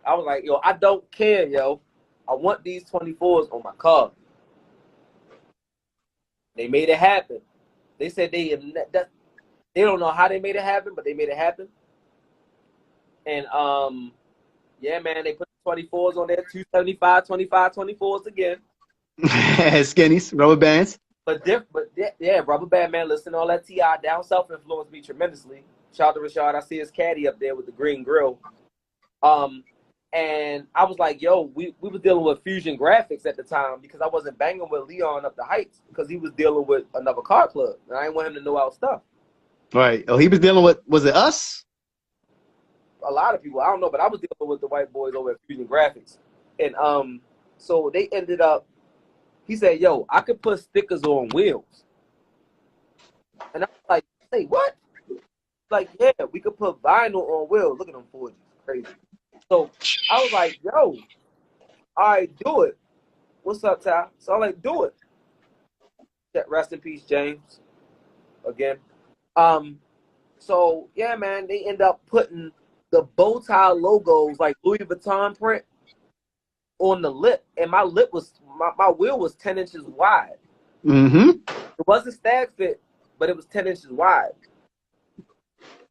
I was like, yo, I don't care, yo. I want these 24s on my car. They made it happen. They said they don't know how they made it happen, but they made it happen. And yeah, man, they put the 24s on there, 275, 25, 24s again. Skinnies, rubber bands. But yeah, rubber band, man. Listen to all that T.I. down south influenced me tremendously. Shout out to Rashad. I see his caddy up there with the green grill. And I was like, yo, we were dealing with Fusion Graphics at the time because I wasn't banging with Leon up the heights because he was dealing with another car club. And I didn't want him to know our stuff. Right. Oh, he was dealing with, was it us? A lot of people. I don't know, but I was dealing with the white boys over at Fusion Graphics. And so they ended up, he said, yo, I could put stickers on wheels. And I was like, say what? Like, yeah, we could put vinyl on wheels. Look at them 4Gs. Crazy. So I was like, yo, all right, do it. What's up, Ty? So I'm like, do it. Rest in peace, James. Again. So yeah, man, they end up putting the bow tie logos like Louis Vuitton print on the lip. And my lip was my wheel was 10 inches wide. It wasn't stag fit, but it was 10 inches wide.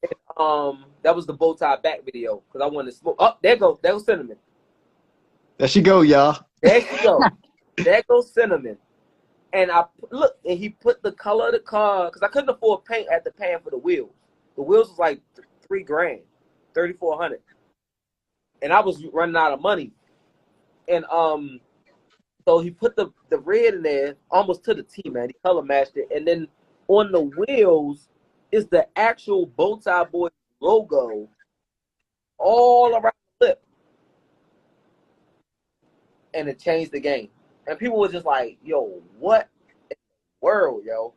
And, that was the bow tie back video because I wanted to smoke. Oh, there goes Cinnamon. There she go, y'all. There she go. There goes Cinnamon. And I look, and he put the color of the car because I couldn't afford paint at the pan for the wheels. The wheels was like $3 grand, $3,400, and I was running out of money. And so he put the red in there almost to the T, man. He color matched it, and then on the wheels is the actual Bow Tie Boy logo all around the lip. And it changed the game. And people were just like, yo, what in the world, yo?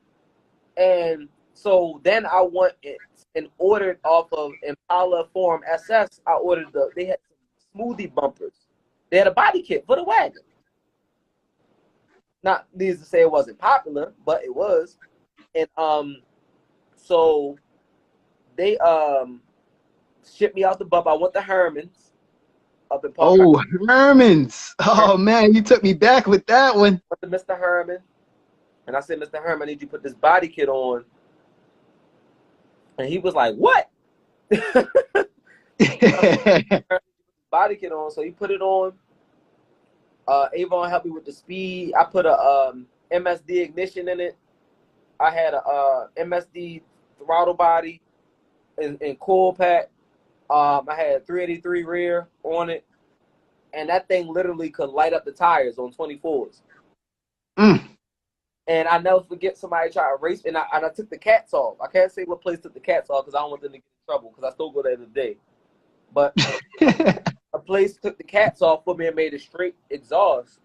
And so then I went and ordered off of Impala Forum SS. I ordered they had some smoothie bumpers. They had a body kit for the wagon. Not needless to say it wasn't popular, but it was. And so they shipped me out the bump. I went to Herman's up in Park. Oh, Herman's. Oh, man, you took me back with that one. I went to Mr. Herman, and I said, Mr. Herman, I need you to put this body kit on. And he was like, what? Body kit on, so he put it on. Avon helped me with the speed. I put a MSD ignition in it. I had a MSD throttle body. in coil pack. I had 383 rear on it, and that thing literally could light up the tires on 24s. And I never forget somebody tried to race, and I took the cats off. I can't say what place took the cats off because I don't want them to get in trouble because I still go there today. But a place took the cats off for me and made a straight exhaust.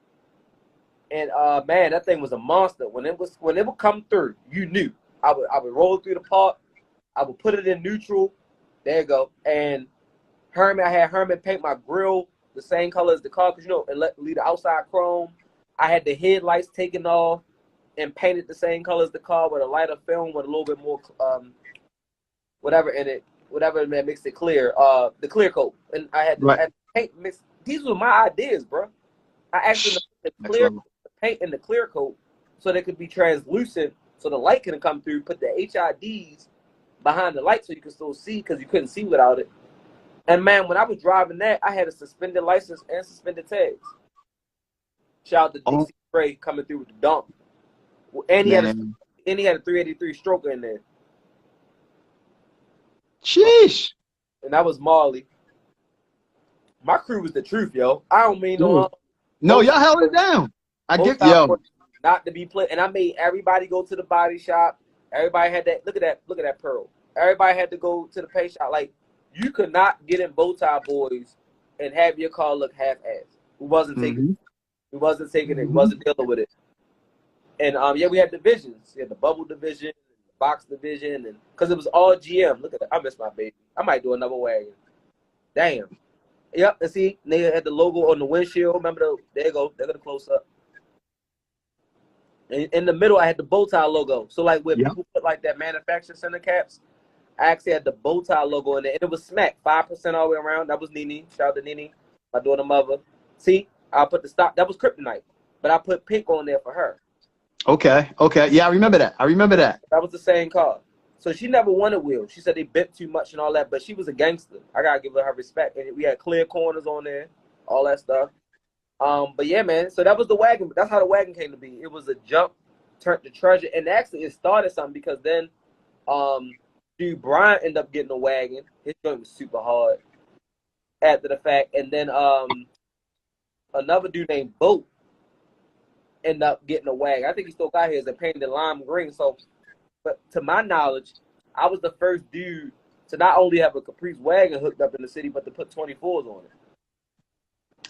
And man, that thing was a monster. When it would come through, you knew. I would roll through the park. I would put it in neutral. There you go. And I had Herman paint my grill the same color as the car, because and leave the outside chrome. I had the headlights taken off and painted the same color as the car with a lighter film with a little bit more whatever in it, whatever that makes it clear. The clear coat. And I had the paint mix. These were my ideas, bro. I actually put the clear paint in the clear coat so they could be translucent, so the light can come through. Put the HIDs behind the light so you can still see, because you couldn't see without it. And man, when I was driving that, I had a suspended license and suspended tags. Shout out to DC Spray coming through with the dump. And he had a 383 stroker in there. Sheesh. And that was Marley. My crew was the truth, yo. I don't mean no. No, y'all held it down. I get not to be played. And I made everybody go to the body shop. Everybody had that. Look at that pearl. Everybody had to go to the paint shop. Like, you could not get in Bowtie Boys and have your car look half-assed. We wasn't taking it. We wasn't taking it. We wasn't dealing with it. And yeah, we had divisions. We had the bubble division, the box division, and because it was all GM. Look at that. I miss my baby. I might do another wagon. Damn. Yep. And see, they had the logo on the windshield. Remember there you go. They're gonna close up. And in the middle, I had the bow tie logo. So like where people put like that manufacturer center caps, I actually had the bow tie logo in there, and it was smack 5% all the way around. That was Nene. Shout out to Nene, my daughter mother. See, I put the stock. That was Kryptonite, but I put pink on there for her. Okay. Yeah, I remember that. That was the same car. So she never wanted wheels. She said they bent too much and all that, but she was a gangster. I gotta give her respect. And we had clear corners on there, all that stuff. But yeah, man. So that was the wagon. That's how the wagon came to be. It was a jump, turned to treasure, and actually it started something because then, dude Brian ended up getting a wagon. His joint was super hard after the fact, and then another dude named Boat ended up getting a wagon. I think he still got his. They painted lime green. So, but to my knowledge, I was the first dude to not only have a Caprice wagon hooked up in the city, but to put 24s on it.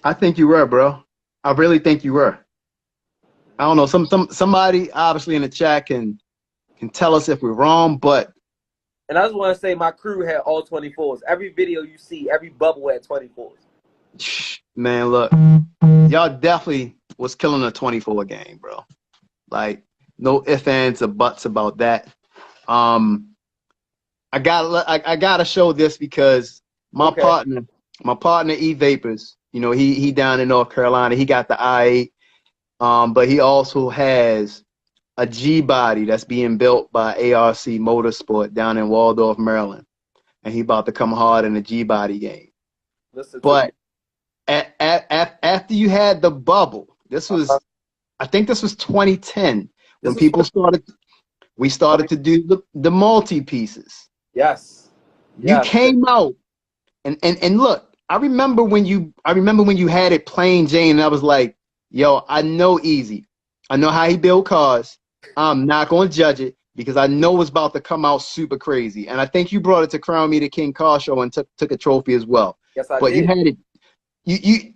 I think you were, bro. I really think you were. I don't know. Somebody obviously in the chat can tell us if we're wrong, but. And I just want to say my crew had all 24s. Every video you see, every bubble had 24s. Man, look, y'all definitely was killing a 24 game, bro. Like, no ifs, ands, or buts about that. I gotta show this because my partner E Vapors, you know, he down in North Carolina. He got the i8, but he also has a G body that's being built by ARC Motorsport down in Waldorf, Maryland, and he about to come hard in the G body game. But after you had the bubble, this was, I think this was 2010 when we started to do the multi pieces. Yes. You came out and look, I remember when you had it plain Jane, and I was like, yo, I know Easy. I know how he build cars. I'm not going to judge it because I know it's about to come out super crazy. And I think you brought it to Crown Me the King Car Show and took a trophy as well. Yes, I did. But you had it. You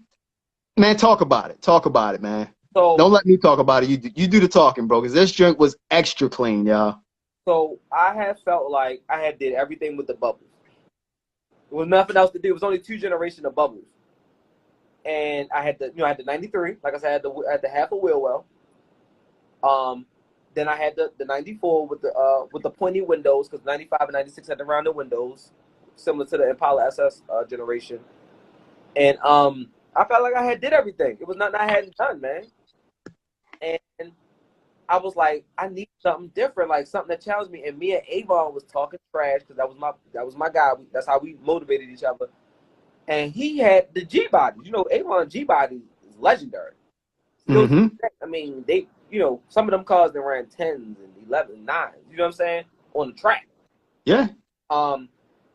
man, talk about it, man. So don't let me talk about it. You do the talking, bro, because this joint was extra clean, y'all. So I had felt like I had did everything with the bubbles. There was nothing else to do. It was only 2 generations of bubbles. And I had the, I had the 93. Like I said, I had the half a wheel well. Then I had the 94 with the pointy windows, because 95 and 96 had the rounded windows, similar to the Impala SS generation. And I felt like I had did everything. It was nothing I hadn't done, man. And I was like, I need something different, like something that challenged me. And me and Avon was talking trash because that was my guy. That's how we motivated each other. And he had the G body. You know, Avon G body is legendary. Still, I mean, they, some of them cars that ran 10s and 11s, 9s. You know what I'm saying? On the track. Yeah.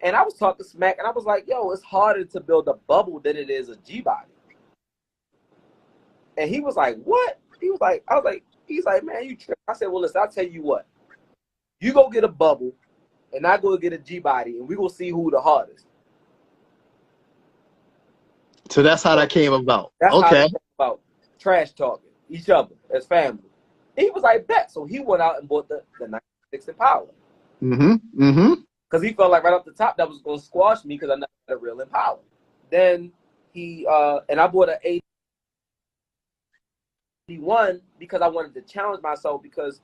And I was talking smack, and I was like, yo, it's harder to build a bubble than it is a G-body. And he was like, what? He was like, I was like, he's like, man, you tripping. I said, well, listen, I'll tell you what. You go get a bubble, and I go get a G-body, and we will see who the hardest. So that's how that came about. That's how Okay. they talk about trash talking each other as family. And he was like, bet. So he went out and bought the 96 Impala. Because he felt like right off the top that was going to squash me because I never had a real Impala. Then he, and I bought an 81 because I wanted to challenge myself because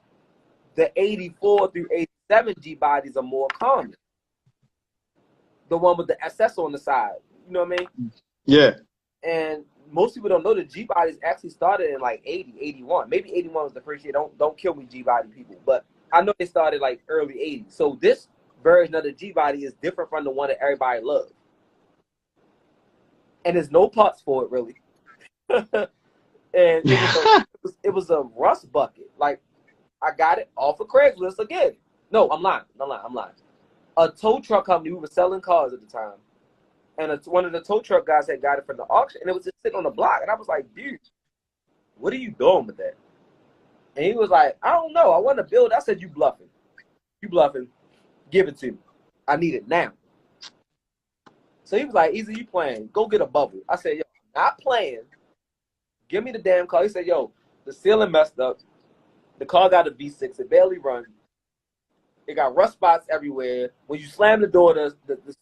the 84 through 87 G bodies are more common. The one with the SS on the side. You know what I mean? Yeah. And most people don't know the G bodies actually started in like 80, 81. Maybe 81 was the first year. Don't kill me, G body people. But I know they started like early 80s. So this version of the G body is different from the one that everybody loves. And there's no parts for it really. And it was a rust bucket. Like I got it off of Craigslist again. No, I'm lying. A tow truck company, we were selling cars at the time. And one of the tow truck guys had got it from the auction, and it was just sitting on the block. And I was like, dude, what are you doing with that? And he was like, I don't know. I want to build. I said, you bluffing. You bluffing. Give it to me. I need it now. So he was like, easy, you playing. Go get a bubble. I said, yo, I'm not playing. Give me the damn car. He said, yo, the ceiling messed up. The car got a V6. It barely runs. It got rust spots everywhere. When you slam the door, the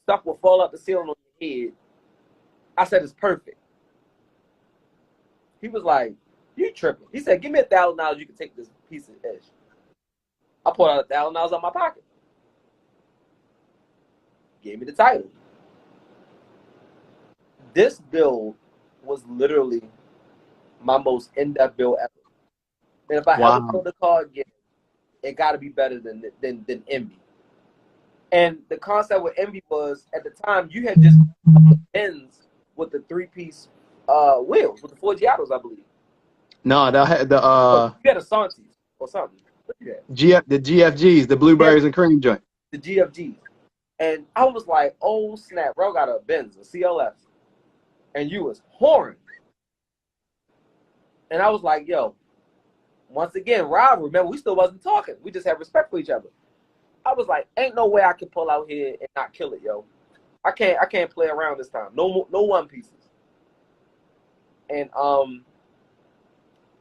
stuff will fall out the ceiling on your head. I said, it's perfect. He was like, you tripping. He said, give me $1,000. You can take this piece of edge. I pulled out $1,000 out of my pocket. Gave me the title. This build was literally my most in-depth build ever. And if I ever build a car again, it got to be better than Envy. And the concept with Envy was, at the time, you had just the ends with the 3-piece wheels, with the 4 Giottos, I believe. No, that had the you had a Santis or something. the GFGs, the blueberries and cream joint. The GFGs. And I was like, oh snap, bro, got a Benz, a CLS. And you was horn. And I was like, yo, once again, rivalry. Remember, we still wasn't talking. We just had respect for each other. I was like, ain't no way I can pull out here and not kill it, yo. I can't play around this time. No one pieces. And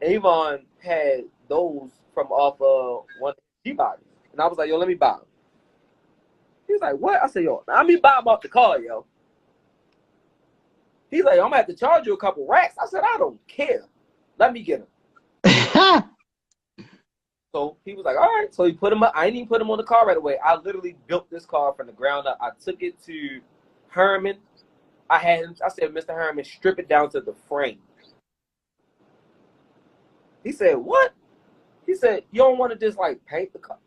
Avon had those from off one of the G-bodies. And I was like, yo, let me buy them. He was like, what? I said, yo, let me buy them off the car, yo. He's like, I'm going to have to charge you a couple racks. I said, I don't care. Let me get them. So he was like, all right. So he put him up. I didn't even put him on the car right away. I literally built this car from the ground up. I took it to Herman. I said, Mr. Herman, strip it down to the frame. He said, what? He said, you don't want to just like paint the car.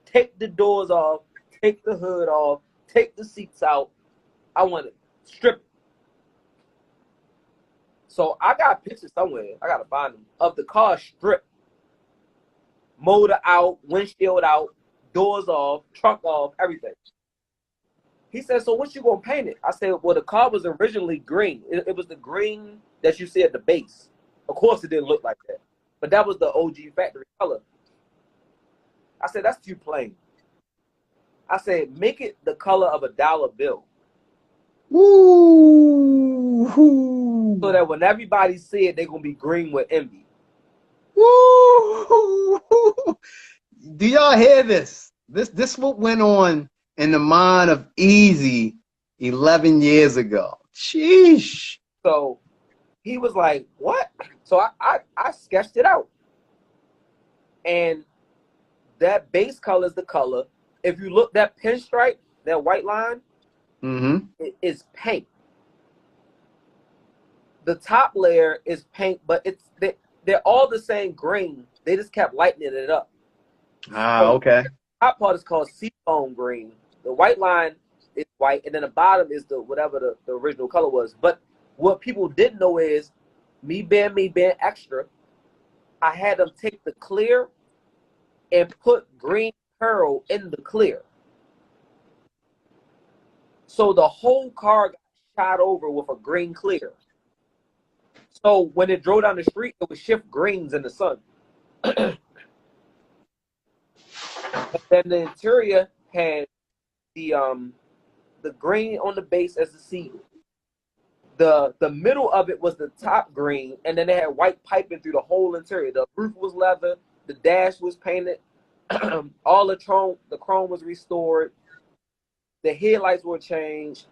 Take the doors off. Take the hood off. Take the seats out. I want to strip it. So I got pictures somewhere. I got to find them. Of the car stripped. Motor out, windshield out, doors off, trunk off, everything. He said, so what you gonna paint it? I said, well, the car was originally green. It was the green that you see at the base. Of course, it didn't look like that. But that was the OG factory color. I said, that's too plain. I said, make it the color of a $1 bill. Woo! So that when everybody see it, they're going to be green with envy. Woo! Do y'all hear this? This what went on in the mind of Easy 11 years ago. Sheesh. So he was like, what? So I sketched it out. And that base color is the color. If you look, that pinstripe, that white line, it is paint. The top layer is paint, but they're all the same green. They just kept lightening it up. Ah, okay. The top part is called seafoam green. The white line is white, and then the bottom is the whatever the original color was. But what people didn't know is me being extra, I had them take the clear and put green pearl in the clear. So the whole car got shot over with a green clear. So when it drove down the street, it would shift greens in the sun. And then the interior had the green on the base as the seat. The middle of it was the top green, and then they had white piping through the whole interior. The roof was leather, the dash was painted, all the chrome was restored, the headlights were changed,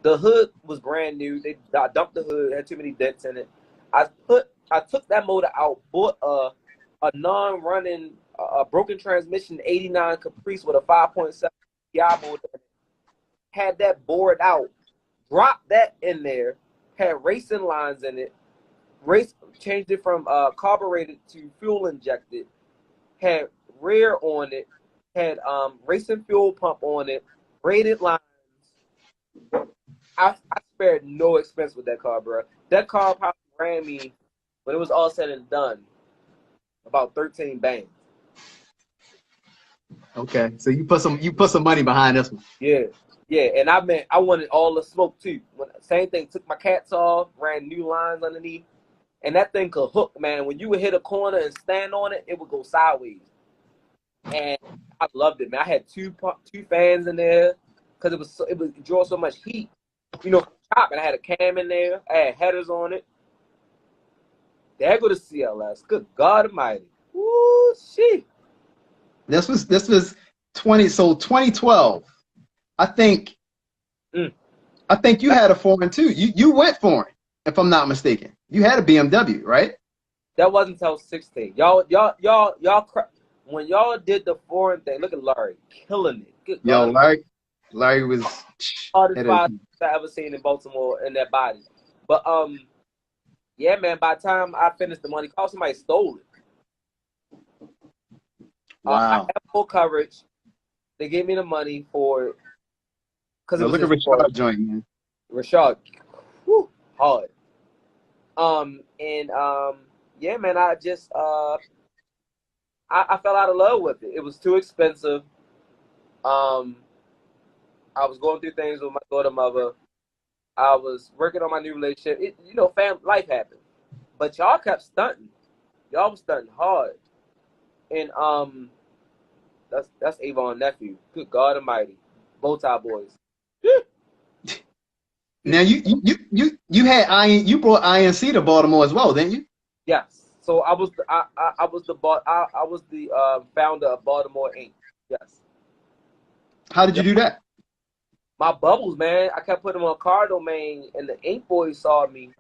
the hood was brand new. I dumped the hood, had too many dents in it. I took that motor out, bought a non-running, broken transmission '89 Caprice with a 5.7 PI motor, had that bored out. Dropped that in there, had racing lines in it, changed it from carbureted to fuel injected, had rear on it, had racing fuel pump on it, braided lines. I spared no expense with that car, bro. That car probably ran me, when it was all said and done, about 13 bangs. Okay, so you put some money behind this one. Yeah. Yeah, and I wanted all the smoke too. Same thing, took my cats off, ran new lines underneath, and that thing could hook, man. When you would hit a corner and stand on it, it would go sideways. And I loved it, man. I had two fans in there because it would draw so much heat, you know, from the top. And I had a cam in there. I had headers on it. There go the CLS. Good God Almighty. Woo, shit. This was 2012. I think you had a foreign too. You went foreign, if I'm not mistaken. You had a BMW, right? That wasn't until 16. Y'all, when y'all did the foreign thing, look at Larry killing it. Good Yo, God. Larry was hardest five I ever seen in Baltimore in that body. But yeah, man. By the time I finished the money, call somebody stole it. Wow. I had full coverage. They gave me the money for it. Look at Rashad joint, man. Rashad, whew, hard. Yeah, man, I just I fell out of love with it. It was too expensive. I was going through things with my daughter mother. I was working on my new relationship. Life happened. But y'all kept stunting. Y'all was stunting hard. And that's Avon nephew. Good God Almighty. Bow tie boys. Now you had you brought INC to Baltimore as well, didn't you? Yes. So I was the founder of Baltimore Inc. Yes. How did you do that? My bubbles, man. I kept putting them on car domain, and the Ink Boys saw me,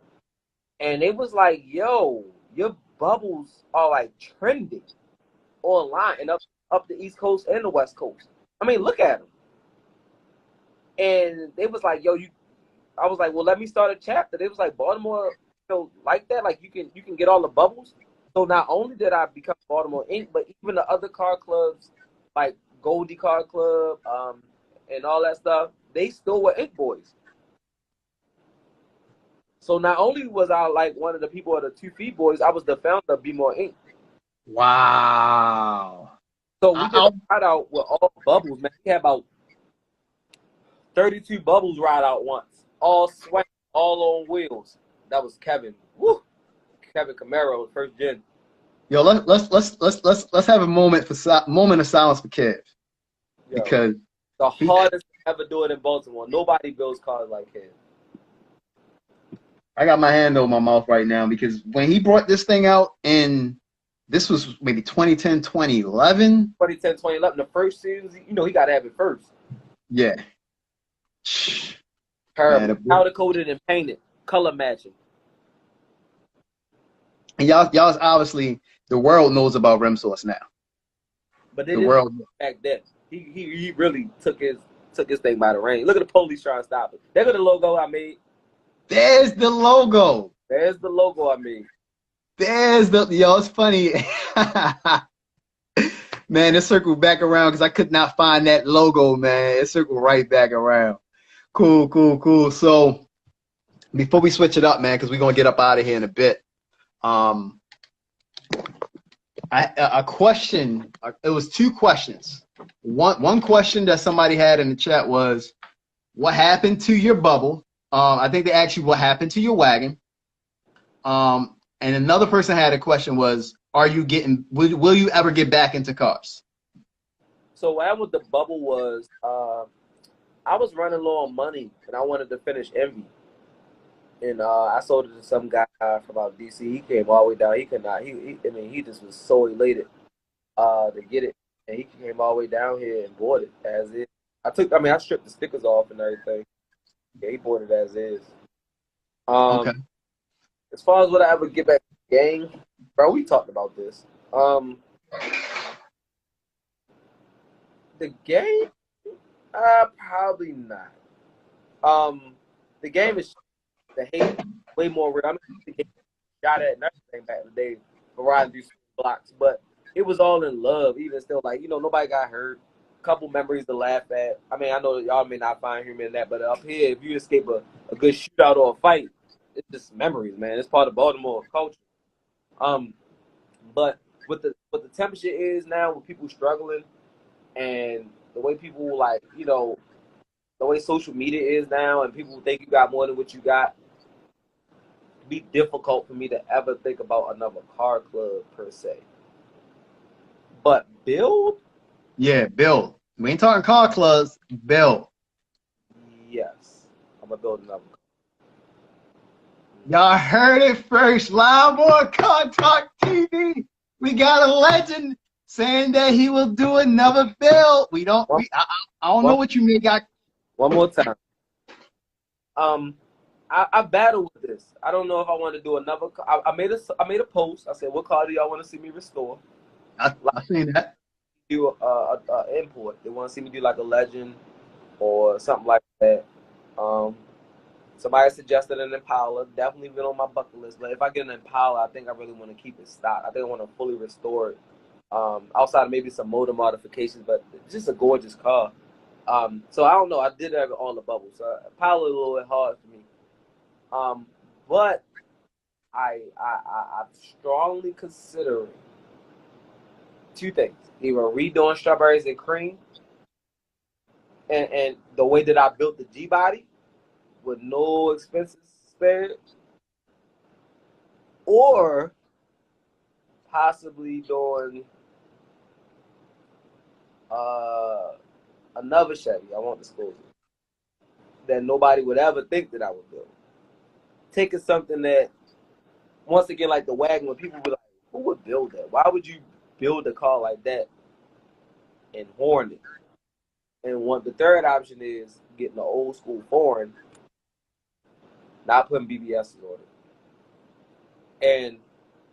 and they was like, "Yo, your bubbles are like trending online and up the East Coast and the West Coast. I mean, look at them." And they was like, "Yo, you." I was like, "Well, let me start a chapter." They was like, "Baltimore, like that, like you can get all the bubbles." So not only did I become Baltimore Inc., but even the other car clubs, like Goldie Car Club, and all that stuff, they still were Ink Boys. So not only was I like one of the people of the 2 Feet Boys, I was the founder of Be More Inc. Wow. So we did a ride out with all bubbles, man. We had about 32 bubbles ride out once, all sweat, all on wheels. That was Kevin. Woo! Kevin Camaro, first gen. Yo, let's have a moment of silence for Kev. Yo, because the hardest to ever do it in Baltimore. Nobody builds cars like him. I got my hand over my mouth right now because when he brought this thing out this was maybe 2010, 2011. 2010, 2011, the first series, he got to have it first. Yeah. Terrible. Powder coated and painted, color matching. And y'all obviously, the world knows about Rim Source now. But they didn't back then. He really took his thing by the reins. Look at the police trying to stop it. Look at the logo I made. There's the logo. There's the logo I made. Yo, it's funny. Man, it circled back around because I could not find that logo, man. It circled right back around. Cool. So before we switch it up, man, because we're gonna get up out of here in a bit. A question. It was 2 questions. One question that somebody had in the chat was, what happened to your bubble. I think they asked you what happened to your wagon. And another person had a question was, are you getting, will you ever get back into cars? So what happened with the bubble was I was running low on money and I wanted to finish Envy. And I sold it to some guy from out DC. He came all the way down. He could not. I mean, he just was so elated to get it, and he came all the way down here and bought it as is. I stripped the stickers off and everything. Yeah, he bought it as is. Okay. As far as what I ever get back to the game, bro, we talked about this. The game, probably not. The game is the hate way more real. I mean, the game shot at and everything back in the day for riding through blocks, but it was all in love. Even still, like, you know, nobody got hurt. Couple memories to laugh at. I mean, I know y'all may not find humor in that, but up here, if you escape a good shootout or a fight, it's just memories, man. It's part of Baltimore culture. But with the what the temperature is now, with people struggling, and the way people, like, you know, the way social media is now, and people think you got more than what you got, it'd be difficult for me to ever think about another car club per se. But build, Yeah, build. We ain't talking car clubs, build. yes, I'm gonna build another. Y'all heard it first, live on CARTALKTV. We got a legend saying that he will do another build. I don't know what you may got. One more time. I battle with this. I don't know if I want to do another. I made a post. I said, "What car do y'all want to see me restore?" I seen that. Do a import. They want to see me do like a legend or something like that. Somebody suggested an Impala. Definitely been on my bucket list. But if I get an Impala, I think I really want to keep it stock. I think I want to fully restore it. Outside of maybe some motor modifications, but it's just a gorgeous car. So I don't know. I did have all the bubbles. So Impala a little bit hard for me. But I'm strongly considering two things: either redoing strawberries and cream, and the way that I built the G body with no expenses spared, or possibly doing another Chevy. I won't disclose it. That nobody would ever think that I would build. Taking something that, once again, like the wagon, when people were like, who would build that? Why would you build a car like that and horn it? And the third option is getting an old school foreign, not putting BBSs on it, and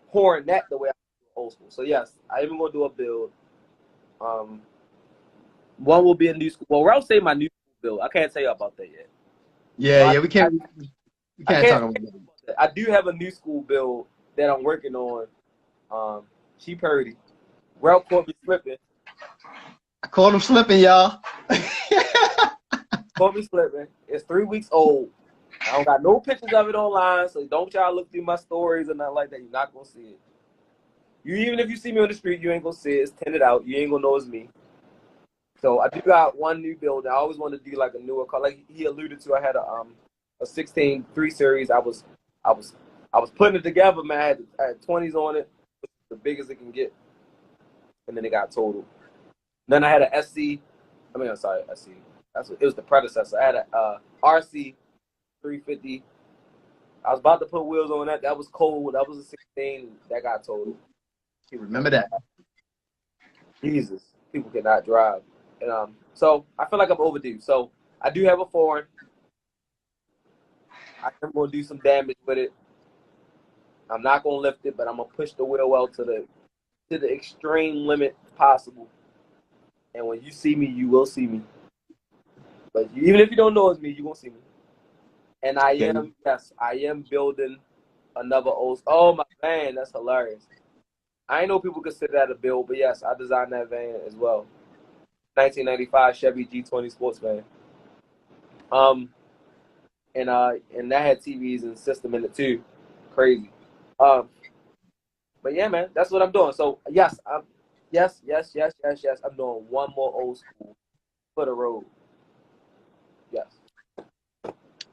horn that the way I do old school. So yes, I even gonna do a build. One will be a new school. Well, I'll say my new school build. I can't tell you about that yet. Yeah, So we can't talk about that. I do have a new school build that I'm working on. She purdy. Ralph caught me slipping. I caught him slipping, y'all. Caught me slipping. It's 3 weeks old. I don't got no pictures of it online, so don't y'all look through my stories or nothing like that. You're not gonna see it. Even if you see me on the street, you ain't gonna see it. It's tinted out. You ain't gonna know it's me. So I do got one new build. I always want to do like a newer car. Like he alluded to, I had a 16 3 series. I was putting it together, man. I had 20s on it, the biggest it can get, and then it got totaled. Then I had an SC. I'm sorry, SC. It was the predecessor. I had a RC 350. I was about to put wheels on that. That was cold. That was a 16. That got totaled. Remember that. Jesus, people cannot drive. And so I feel like I'm overdue. So I do have a foreign. I am going to do some damage with it. I'm not going to lift it, but I'm going to push the wheel well to the extreme limit possible. And when you see me, you will see me. But even if you don't know it's me, you won't see me. And I am building another old. Oh my man, that's hilarious. I know people consider that a build, but yes, I designed that van as well. 1995 Chevy G20 sports van. And that had TVs and system in it too. Crazy. But yeah, man, that's what I'm doing. So yes, I'm doing one more old school for the road. Yes.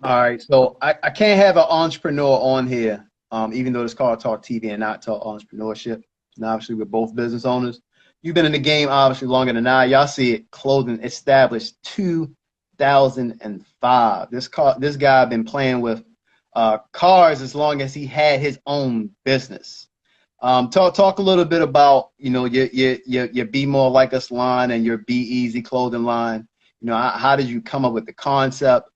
All right, so I can't have an entrepreneur on here, even though it's called Talk TV and not Talk Entrepreneurship. And obviously, we're both business owners. You've been in the game obviously longer than I. Y'all see it. Clothing established 2005. This guy been playing with cars as long as he had his own business. Talk a little bit about your Be More Like Us line and your Be Easy clothing line. How did you come up with the concept?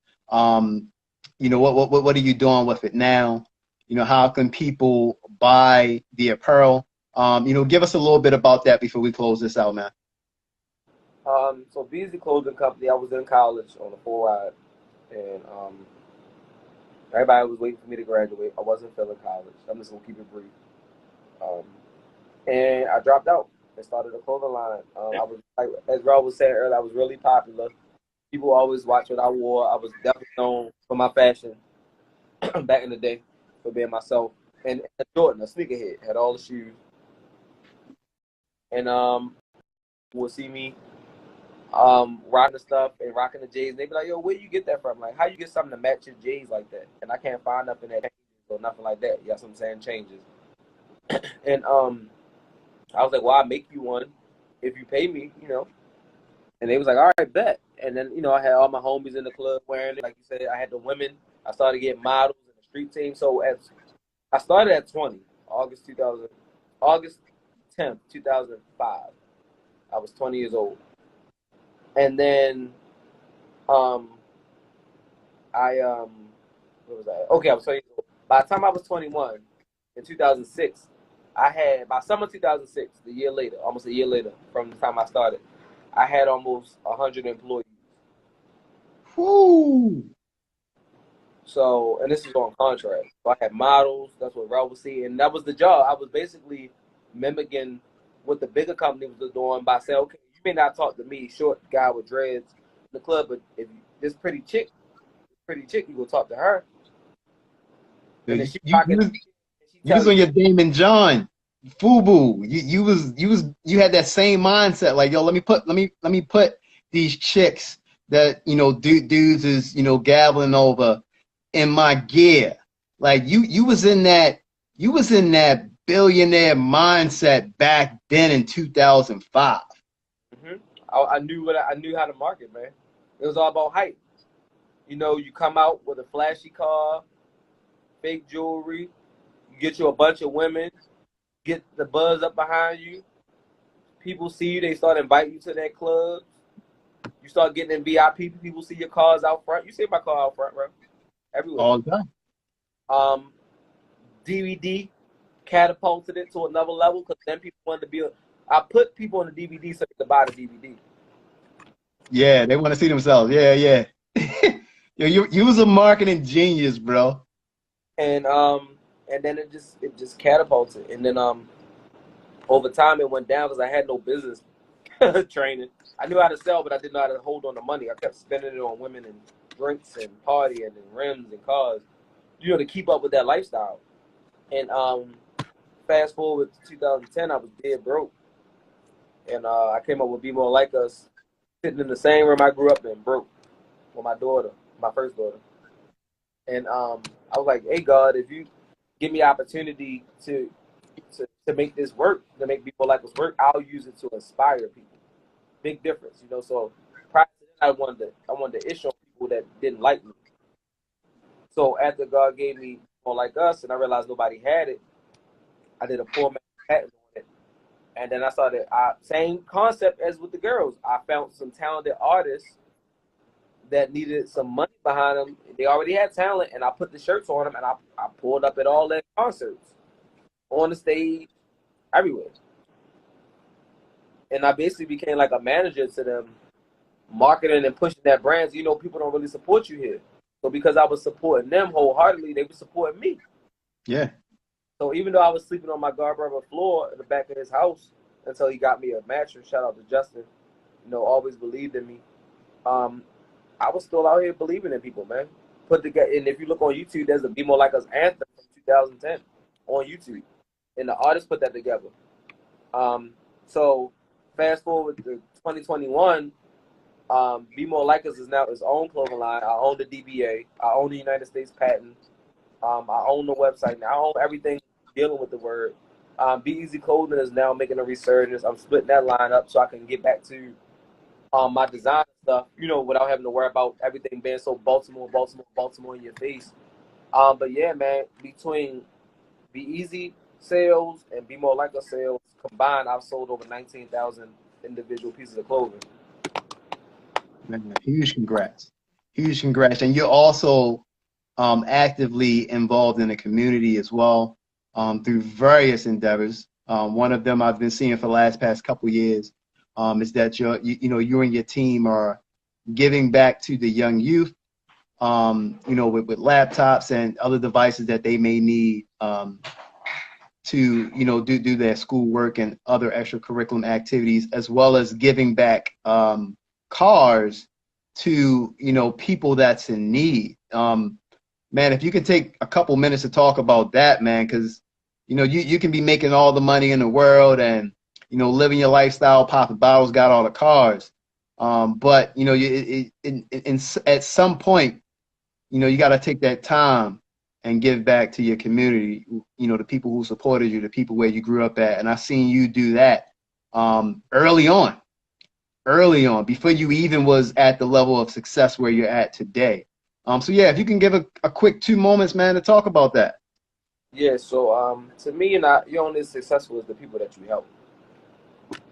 What are you doing with it now? How can people buy the apparel? Give us a little bit about that before we close this out, man. So BEZ Clothing Company, I was in college on a full ride, and everybody was waiting for me to graduate. I wasn't feeling college. I'm just gonna keep it brief. And I dropped out and started a clothing line. I was, like, as Rob was saying earlier, I was really popular. People always watched what I wore. I was definitely known for my fashion back in the day, for being myself. And Jordan, a sneakerhead, had all the shoes. And would see me rocking the stuff and rocking the J's. And they'd be like, yo, where you get that from? Like, how you get something to match your J's like that? And I can't find nothing that changes or nothing like that. You know what I'm saying? Changes. And I was like, well, I'll make you one if you pay me, And they was like, all right, bet. And then, I had all my homies in the club wearing it. Like you said, I had the women. I started getting models in the street team. So I started at 20, August 10th, 2005. I was 20 years old. And then what was that? Okay, I was 20 years old. By the time I was 21 in 2006, by summer 2006, almost a year later from the time I started, I had almost 100 employees. Woo! So, and this is on contract. So I had models. That's what Ralph was seeing. And that was the job. I was basically mimicking what the bigger company was doing by saying, okay, you may not talk to me, short guy with dreads in the club, but if this pretty chick, you go talk to her. And then you was on your Damon John, FUBU. You had that same mindset. Like, yo, let me put these chicks that dudes is gabbling over in my gear. Like you was in that billionaire mindset back then in 2005. Mm-hmm. I knew how to market, man. It was all about hype. You come out with a flashy car, fake jewelry, you get you a bunch of women, get the buzz up behind you. People see you, they start inviting you to their clubs. You start getting in VIP. People see your cars out front. You see my car out front, bro. Everywhere. All the time. DVD catapulted it to another level because then people wanted to be. I put people on the DVD so they could buy the DVD. Yeah, they want to see themselves. Yeah. Yo, you was a marketing genius, bro. And then it just catapulted. And then over time it went down because I had no business training. I knew how to sell, but I didn't know how to hold on the money. I kept spending it on women and drinks and partying and rims and cars, to keep up with that lifestyle. And fast forward to 2010, I was dead broke. And I came up with Be More Like Us, sitting in the same room I grew up in, broke, with my daughter, my first daughter. And I was like, hey, God, if you give me opportunity to make this work, to make people like us work, I'll use it to inspire people. Big difference, So prior to that, I wanted to issue on people that didn't like me. So after God gave me More Like Us, and I realized nobody had it, I did a format patent on it. And then I started, same concept as with the girls. I found some talented artists that needed some money behind them. They already had talent, and I put the shirts on them, and I pulled up at all their concerts, on the stage, everywhere. And I basically became like a manager to them, marketing and pushing that brand. People don't really support you here. So because I was supporting them wholeheartedly, they were supporting me. Yeah. So even though I was sleeping on my Garberber floor in the back of his house until he got me a mattress, shout out to Justin, always believed in me. I was still out here believing in people, man. And if you look on YouTube, there's a Be More Like Us anthem from 2010 on YouTube, and the artist put that together. So fast forward to 2021, Be More Like Us is now its own clothing line. I own the DBA. I own the United States patent. I own the website now. I own everything dealing with the word. BEZ Clothing is now making a resurgence. I'm splitting that line up so I can get back to my design stuff, without having to worry about everything being so Baltimore, Baltimore, Baltimore in your face. But yeah, man, between BEZ sales and Be More Like Us sales combined, I've sold over 19,000 individual pieces of clothing. Man, huge congrats. Huge congrats. And you're also actively involved in the community as well, through various endeavors. One of them I've been seeing for the past couple years is that you and your team are giving back to the young youth, with laptops and other devices that they may need to do their schoolwork and other extracurricular activities, as well as giving back cars to people that's in need. Man, if you could take a couple minutes to talk about that, man, because you can be making all the money in the world and living your lifestyle, popping bottles, got all the cars, but at some point, you got to take that time and give back to your community, the people who supported you, the people where you grew up at. And I've seen you do that early on, before you even was at the level of success where you're at today. So yeah, if you can give a quick 2 moments, man, to talk about that. Yeah, so to me, you're only as successful as the people that you help,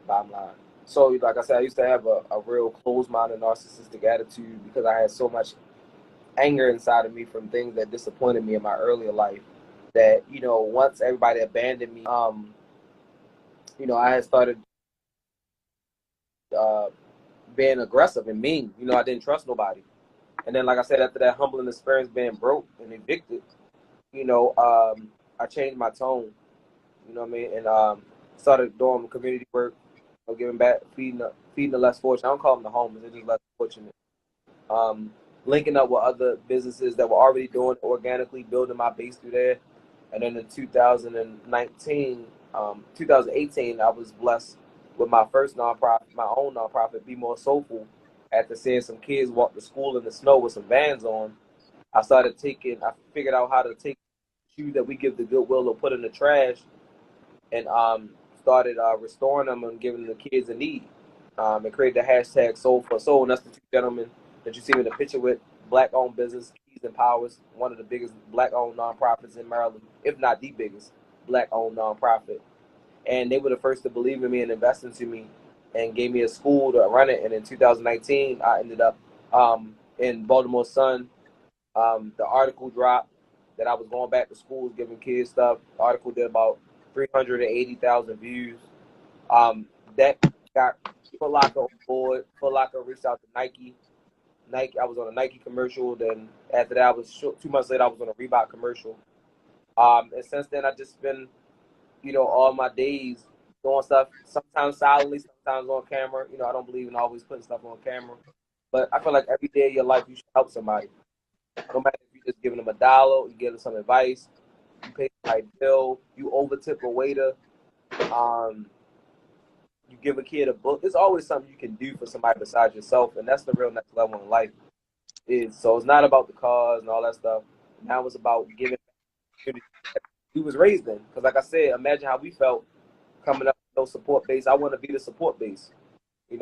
bottom line. So like I said, I used to have a real closed-minded narcissistic attitude because I had so much anger inside of me from things that disappointed me in my earlier life that, once everybody abandoned me, I had started being aggressive and mean. I didn't trust nobody. And then, like I said, after that humbling experience being broke and evicted, I changed my tone, you know what I mean? And started doing community work, giving back, feeding the less fortunate. I don't call them the homeless, they're just less fortunate. Linking up with other businesses that were already doing organically, building my base through there. And then in 2018, I was blessed with my first nonprofit, my own nonprofit, Be More Soulful. After seeing some kids walk to school in the snow with some Vans on, I figured out how to take shoes that we give the Goodwill or put in the trash and started restoring them and giving the kids in need. And created the hashtag Soul for Soul. And that's the two gentlemen that you see me in the picture with, black-owned business, Keys and Powers, one of the biggest black-owned nonprofits in Maryland, if not the biggest black-owned nonprofit. And they were the first to believe in me and invest into me and gave me a school to run it. And in 2019, I ended up in Baltimore Sun. The article dropped that I was going back to schools, giving kids stuff. The article did about 380,000 views. That got Foot Locker on board. Foot Locker reached out to Nike. I was on a Nike commercial. Then after that, 2 months later, I was on a Reebok commercial. And since then, I've just been, all my days doing stuff, sometimes silently, sometimes on camera. I don't believe in always putting stuff on camera. But I feel like every day of your life, you should help somebody. No matter if you're just giving them $1, you give them some advice, you pay a bill, you overtip a waiter, you give a kid a book. There's always something you can do for somebody besides yourself, and that's the real next level in life. So it's not about the cars and all that stuff. Now it's about giving we was raised in. Because like I said, imagine how we felt coming up with no support base. I want to be the support base. I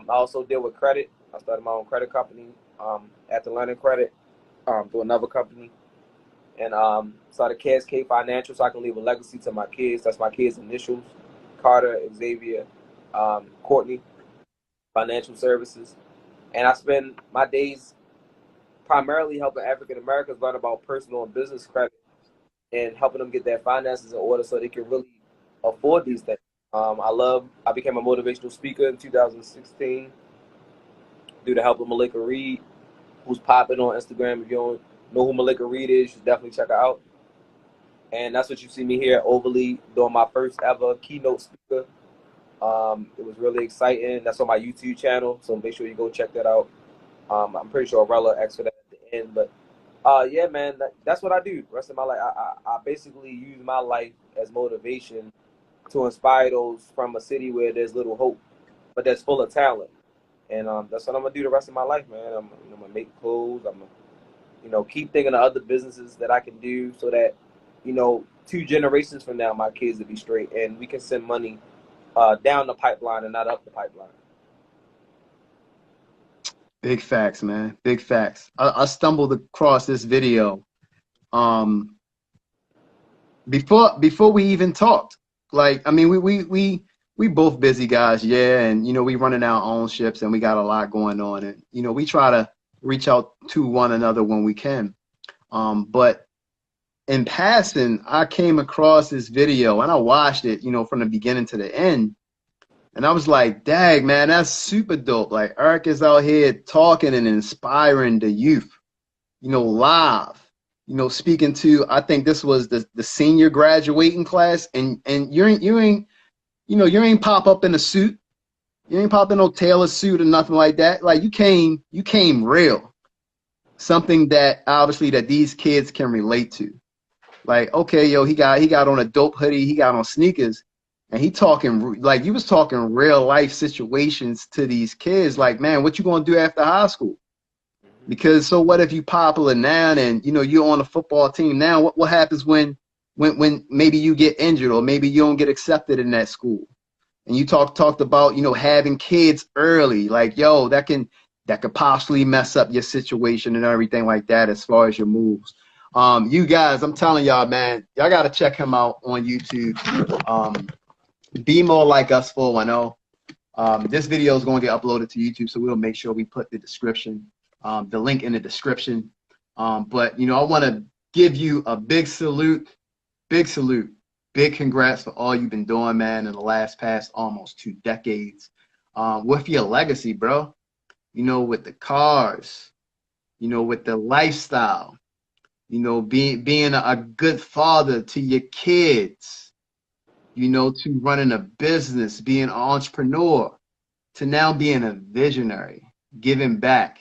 also deal with credit. I started my own credit company after learning credit through another company. And started Cascade Financial so I can leave a legacy to my kids. That's my kids' initials. Carter, Xavier, Courtney, Financial Services. And I spend my days primarily helping African Americans learn about personal and business credit and helping them get their finances in order so they can really afford these things. I became a motivational speaker in 2016 due to help of Malika Reed, who's popping on Instagram. If you don't know who Malika Reed is, you should definitely check her out. And that's what you see me here at Overly doing my first ever keynote speaker. It was really exciting. That's on my YouTube channel, so make sure you go check that out. I'm pretty sure Rella asked for that at the end, but yeah, man, that's what I do. The rest of my life, I basically use my life as motivation to inspire those from a city where there's little hope, but that's full of talent. And that's what I'm gonna do the rest of my life, man. I'm gonna make clothes. I'm gonna, keep thinking of other businesses that I can do so that, 2 generations from now, my kids will be straight and we can send money down the pipeline and not up the pipeline. Big facts, man. Big facts. I stumbled across this video um before we even talked. Like, I mean, we both busy guys, yeah, and we running our own ships and we got a lot going on, and we try to reach out to one another when we can. But in passing, I came across this video and I watched it, from the beginning to the end. And I was like, dang, man, that's super dope. Like, Eric is out here talking and inspiring the youth, live, speaking to, I think this was the senior graduating class. And you ain't pop up in a suit. You ain't pop in no tailor suit or nothing like that. Like, you came real. Something that obviously that these kids can relate to. Like, okay, yo, he got on a dope hoodie, he got on sneakers. And he talking, like, you was talking real life situations to these kids. Like, man, what you gonna do after high school? Because so what if you popular now and you're on a football team now? What happens when maybe you get injured or maybe you don't get accepted in that school? And you talked about having kids early, like, yo, that could possibly mess up your situation and everything like that as far as your moves. You guys, I'm telling y'all, man, y'all gotta check him out on YouTube. Be More Like Us 410. This video is going to get uploaded to YouTube, so we'll make sure we put the description, the link in the description. But I want to give you a big salute, big congrats for all you've been doing, man, in the past almost 2 decades. With your legacy, bro. With the cars, with the lifestyle, being a good father to your kids. To running a business, being an entrepreneur, to now being a visionary, giving back.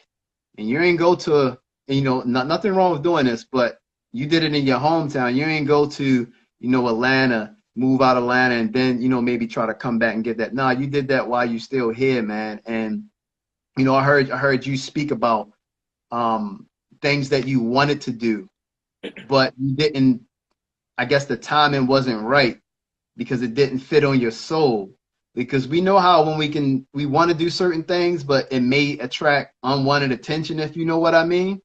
And you ain't go to, nothing wrong with doing this, but you did it in your hometown. You ain't go to, Atlanta, move out of Atlanta, and then, maybe try to come back and get that. Nah, you did that while you still here, man. And, I heard you speak about things that you wanted to do, but you didn't, I guess the timing wasn't right, because it didn't fit on your soul. Because we know how when we want to do certain things, but it may attract unwanted attention, if you know what I mean.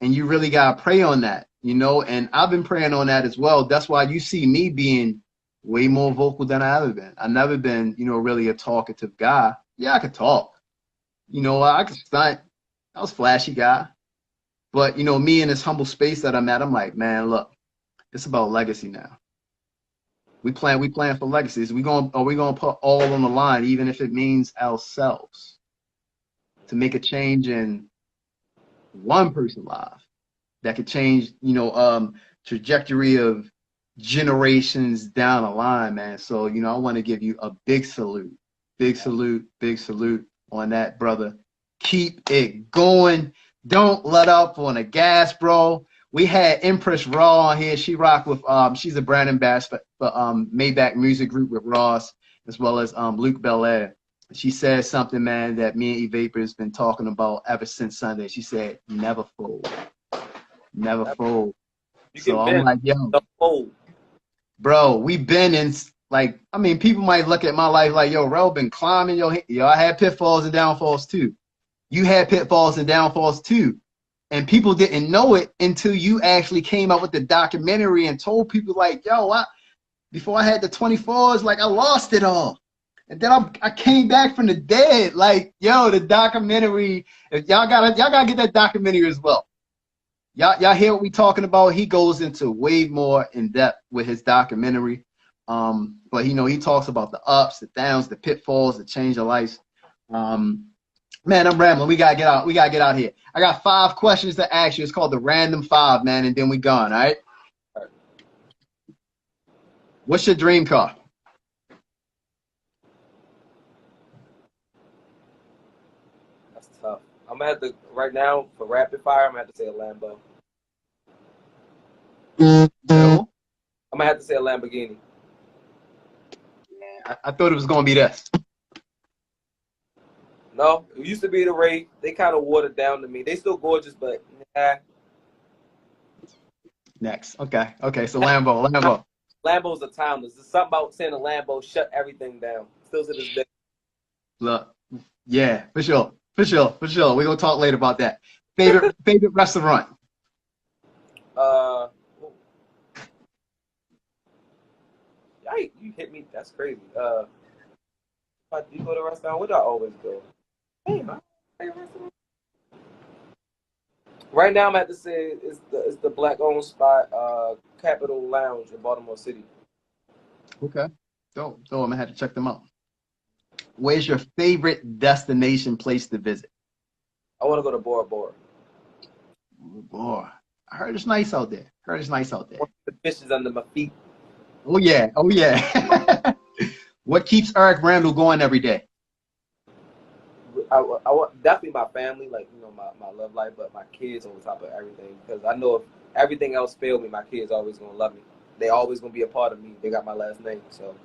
And you really gotta pray on that, and I've been praying on that as well. That's why you see me being way more vocal than I ever been. I've never been, really a talkative guy. Yeah, I could talk. I could stunt. I was a flashy guy. But me in this humble space that I'm at, I'm like, man, look, it's about legacy now. We plan for legacies. Are we gonna put all on the line, even if it means ourselves, to make a change in one person's life that could change, trajectory of generations down the line, man. So, I want to give you a big salute, big salute on that, brother. Keep it going. Don't let up on the gas, bro. We had Empress Raw on here. She rocked with she's a brand ambassador for Maybach Music Group with Ross, as well as Luke Belair. She said something, man, that me and E-Vapor has been talking about ever since Sunday. She said, never fold. Never fold. So I'm like, yo, bro, we've been in, like, I mean, people might look at my life like, yo, Rel been climbing. Yo, I had pitfalls and downfalls too. You had pitfalls and downfalls too. And people didn't know it until you actually came out with the documentary and told people, like, yo, before I had the 24s, like, I lost it all. And then I came back from the dead. Like, yo, the documentary, y'all gotta get that documentary as well. Y'all hear what we talking about? He goes into way more in depth with his documentary. But he talks about the ups, the downs, the pitfalls, the change of life. Man, I'm rambling. We gotta get out. We gotta get out here. I got 5 questions to ask you. It's called the Random 5, man, and then we gone. All right. What's your dream car? That's tough. I'm gonna have to right now for rapid fire. I'm gonna have to say a Lambo. No. I'm gonna have to say a Lamborghini. I thought it was gonna be this. No, it used to be the Ray. They kind of watered down to me. They still gorgeous, but nah. Next. Okay. Okay. So Lambo. Lambo. Lambos are timeless. There's something about saying a Lambo shut everything down. Still to this day. Look. Yeah, for sure. For sure. For sure. We're gonna talk later about that. Favorite restaurant. Uh, yikes, you hit me. That's crazy. If you go to a restaurant, where do I always go? Damn, right now I'm at to say it's the black owned spot, Capitol Lounge in Baltimore City. Okay. So I'm gonna have to check them out. Where's your favorite destination place to visit? I want to go to Bora Bora. Boy, I heard it's nice out there. Heard it's nice out there. The fish is under my feet. Oh yeah. Oh yeah. What keeps Eric Randall going every day? I want definitely my family, like, you know, my love life, but my kids on top of everything. Because I know if everything else failed me, my kids always gonna love me. They always gonna be a part of me. They got my last name, so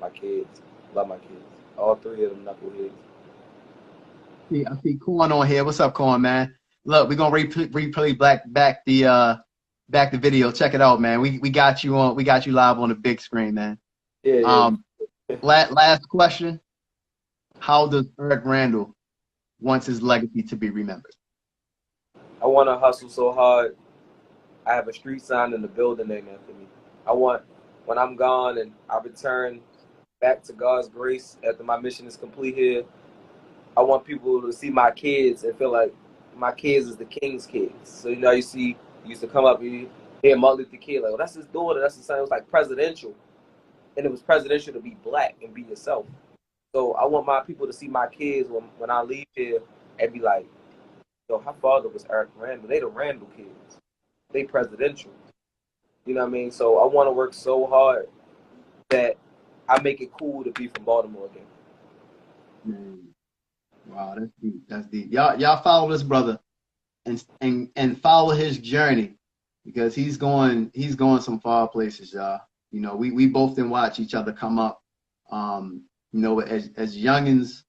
my kids love my kids. All three of them knuckleheads. See, I see Corn on here. What's up, Corn, man? Look, we're gonna replay back the video. Check it out, man. We got you on. We got you live on the big screen, man. Yeah. Last question. How does Eric Randall wants his legacy to be remembered? I want to hustle so hard. I have a street sign in the building named after me. I want, when I'm gone and I return back to God's grace after my mission is complete here, I want people to see my kids and feel like my kids is the king's kids. So, you know, you used to come up and you hear Martin Luther King, like, oh, that's his daughter, that's his son. It was like presidential. And it was presidential to be black and be yourself. So I want my people to see my kids when I leave here and be like, yo, her father was Eric Randall. They the Randall kids. They presidential. You know what I mean? So I want to work so hard that I make it cool to be from Baltimore again. Wow, that's deep. That's deep. Y'all follow this brother and follow his journey, because he's going some far places, y'all. You know, we both didn't watch each other come up. You know, as youngins,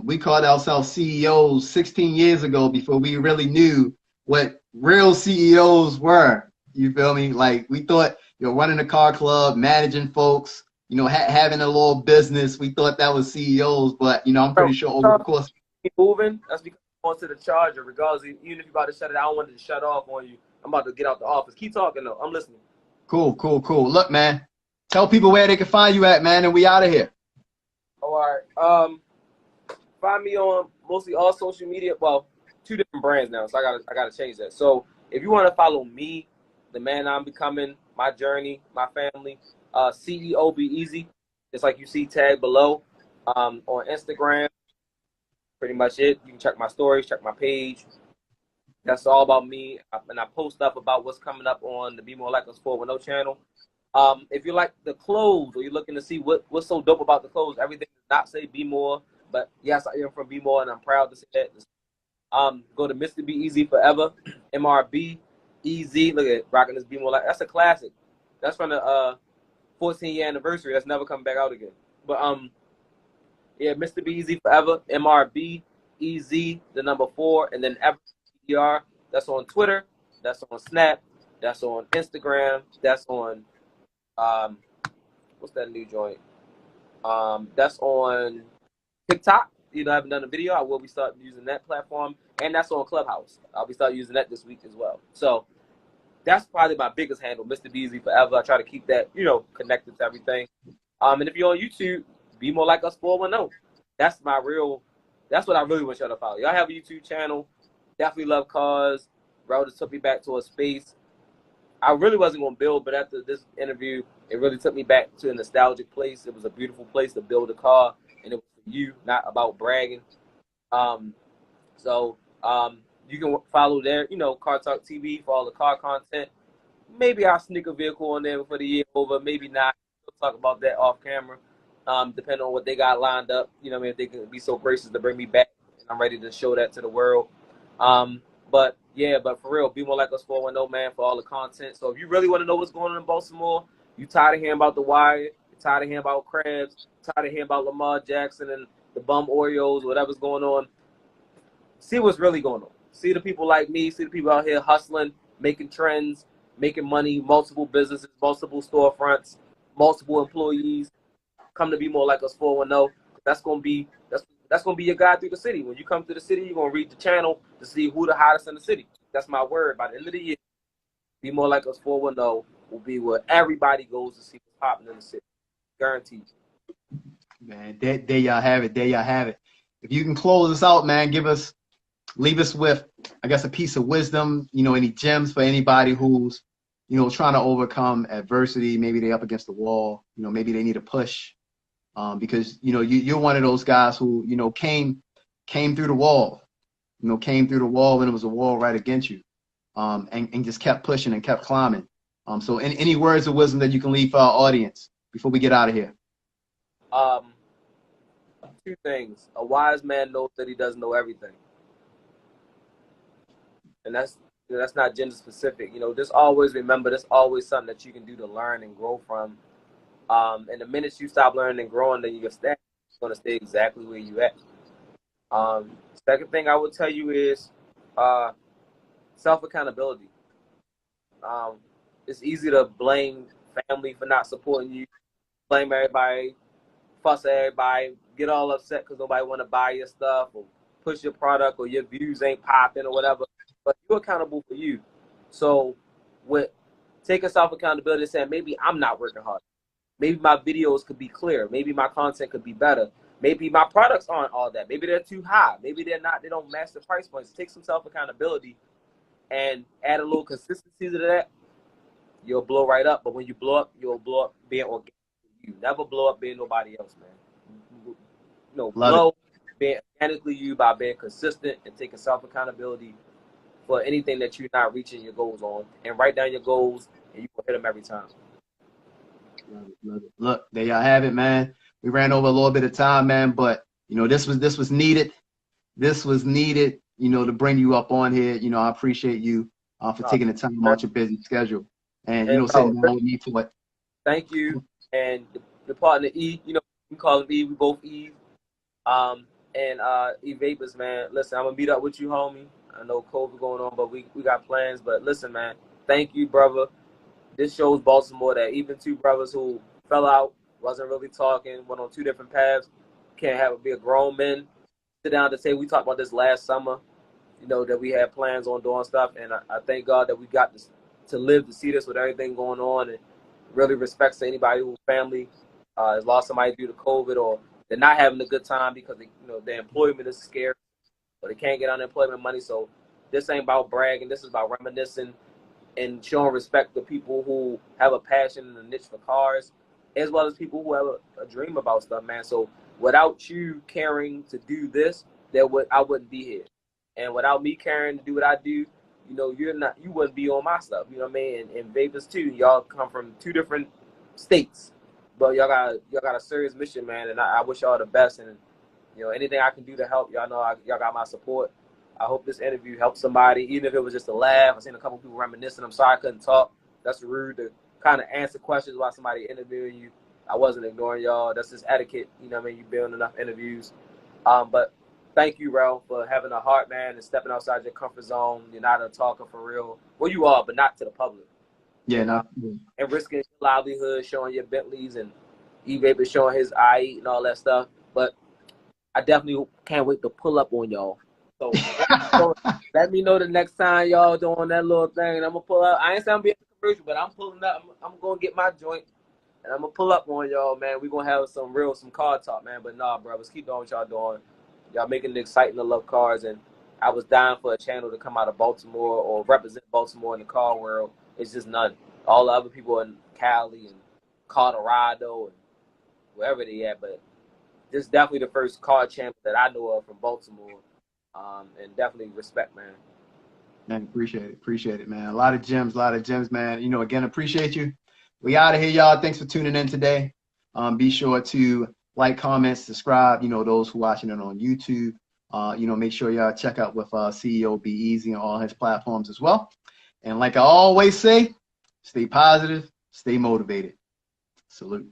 we called ourselves CEOs 16 years ago before we really knew what real CEOs were. You feel me? Like, we thought, you know, running a car club, managing folks, you know, having a little business, we thought that was CEOs. But, you know, I'm pretty sure over the course. Keep moving. That's because I'm on to the charger. Regardless, even if you're about to shut it, I don't want it to shut off on you. I'm about to get out the office. Keep talking though. I'm listening. Cool. Look, man, tell people where they can find you at, man, and we out of here. All right. Find me on mostly all social media. Well, 2 different brands now, so I gotta change that. So if you want to follow me, the man I'm becoming, my journey, my family, CEO BEZ. It's like you see tag below. On Instagram, pretty much it. You can check my stories, check my page. That's all about me, and I post stuff about what's coming up on the Be More Like Us 410 channel. If you like the clothes, or you're looking to see what's so dope about the clothes, everything does not say Be More, but yes, I am from Be More, and I'm proud to say that. Go to Mr. BEZ Forever, MRBEZ. Look at rocking this Be More Like. That's a classic. That's from the 14-year anniversary. That's never coming back out again. But yeah, Mr. BEZ Forever, MRBEZ, the number 4, and then ER. That's on Twitter. That's on Snap. That's on Instagram. That's on what's that new joint? That's on TikTok. You know, I haven't done a video. I will be starting using that platform, and that's on Clubhouse. I'll be starting using that this week as well. So that's probably my biggest handle, Mr. BZ Forever. I try to keep that, you know, connected to everything. And if you're on YouTube, Be More Like Us 410. That's my real. That's what I really want y'all to follow. Y'all have a YouTube channel. Definitely love cars. Bro just took me back to a space I really wasn't going to build, but after this interview, it really took me back to a nostalgic place. It was a beautiful place to build a car, and it was for you, not about bragging. So you can follow there, you know, CARTALKTV for all the car content. Maybe I'll sneak a vehicle on there before the year over. Maybe not. We'll talk about that off camera, depending on what they got lined up. You know, I mean, if they can be so gracious to bring me back, and I'm ready to show that to the world. But yeah, but for real, Be More Like Us 410, man, for all the content. So if you really want to know what's going on in Baltimore, you tired of hearing about The Wire, you're tired of hearing about crabs, tired of hearing about Lamar Jackson and the bum Oreos, whatever's going on. See what's really going on. See the people like me, see the people out here hustling, making trends, making money, multiple businesses, multiple storefronts, multiple employees. Come to be more like us 410. That's gonna be your guide through the city. When you come to the city, you're gonna read the channel to see who the hottest in the city. That's my word. By the end of the year, be more like us 410 will be where everybody goes to see what's popping in the city. Guaranteed. Man, there y'all have it. There y'all have it. If you can close us out, man, leave us with, I guess, a piece of wisdom, any gems for anybody who's, trying to overcome adversity. Maybe they're up against the wall, maybe they need a push. Because, you're one of those guys who, came through the wall, came through the wall when it was a wall right against you, and just kept pushing and kept climbing. So any words of wisdom that you can leave for our audience before we get out of here? Two things. A wise man knows that he doesn't know everything. And that's not gender specific. Just always remember, there's always something that you can do to learn and grow from. And the minute you stop learning and growing, then you're going to stay exactly where you at. Second thing I would tell you is self-accountability. It's easy to blame family for not supporting you, blame everybody, fuss at everybody, get all upset because nobody want to buy your stuff or push your product or your views ain't popping or whatever. But you're accountable for you. So with taking self-accountability and saying, maybe I'm not working hard. Maybe my videos could be clear. Maybe my content could be better. Maybe my products aren't all that. Maybe they're too high. Maybe they don't match the price points. Take some self-accountability and add a little consistency to that. You'll blow right up. But when you blow up, you'll blow up being organic. You never blow up being nobody else, man. Blow being organically you by being consistent and taking self-accountability for anything that you're not reaching your goals on. And write down your goals, and you will hit them every time. Love it. Look, there y'all have it, man. We ran over a little bit of time, man, but this was needed. This was needed, to bring you up on here. I appreciate you for taking the time out your busy schedule and sitting down with me for it. Thank you. And the partner E, we call him E, we both E. And E Vapors, man. Listen, I'm gonna meet up with you, homie. I know COVID going on, but we got plans. But listen, man, thank you, brother. This shows Baltimore that even two brothers who fell out, wasn't really talking, went on two different paths, can't be a grown man, sit down to say, we talked about this last summer, that we had plans on doing stuff. And I thank God that we got this, to live to see this with everything going on, and really respects to anybody whose family has lost somebody due to COVID, or they're not having a good time because their employment is scarce, or they can't get unemployment money. So this ain't about bragging. This is about reminiscing and showing respect to people who have a passion and a niche for cars, as well as people who have a dream about stuff, man. So without you caring to do this, I wouldn't be here. And without me caring to do what I do, you wouldn't be on my stuff. You know what I mean? And Vapors too. Y'all come from two different states, but y'all got a serious mission, man. And I wish y'all the best. And anything I can do to help, y'all know y'all got my support. I hope this interview helped somebody, even if it was just a laugh. I've seen a couple people reminiscing. I'm sorry I couldn't talk. That's rude to kind of answer questions while somebody interviewing you. I wasn't ignoring y'all. That's just etiquette. You know what I mean? You've been on enough interviews. But thank you, Rel, for having a heart, man, and stepping outside your comfort zone. You're not a talker for real. Well, you are, but not to the public. Yeah, and risking your livelihood, showing your Bentleys, and E-Vapor showing his IE and all that stuff. But I definitely can't wait to pull up on y'all. So let me know the next time y'all doing that little thing, and I'm gonna pull up. I ain't saying I'm being commercial, but I'm pulling up. I'm gonna get my joint, and I'm gonna pull up on y'all, man. We gonna have some car talk, man. But nah, brothers, keep doing what y'all doing. Y'all making it exciting to love cars, and I was dying for a channel to come out of Baltimore or represent Baltimore in the car world. It's just none. All the other people in Cali and Colorado and wherever they at, but this is definitely the first car channel that I know of from Baltimore. And definitely respect, man. Man, appreciate it, man. A lot of gems, man. Again, appreciate you. We out of here, y'all. Thanks for tuning in today. Be sure to like, comment, subscribe. Those who watching it on YouTube. Make sure y'all check out with CEO BEZ on all his platforms as well. And like I always say, stay positive, stay motivated. Salute.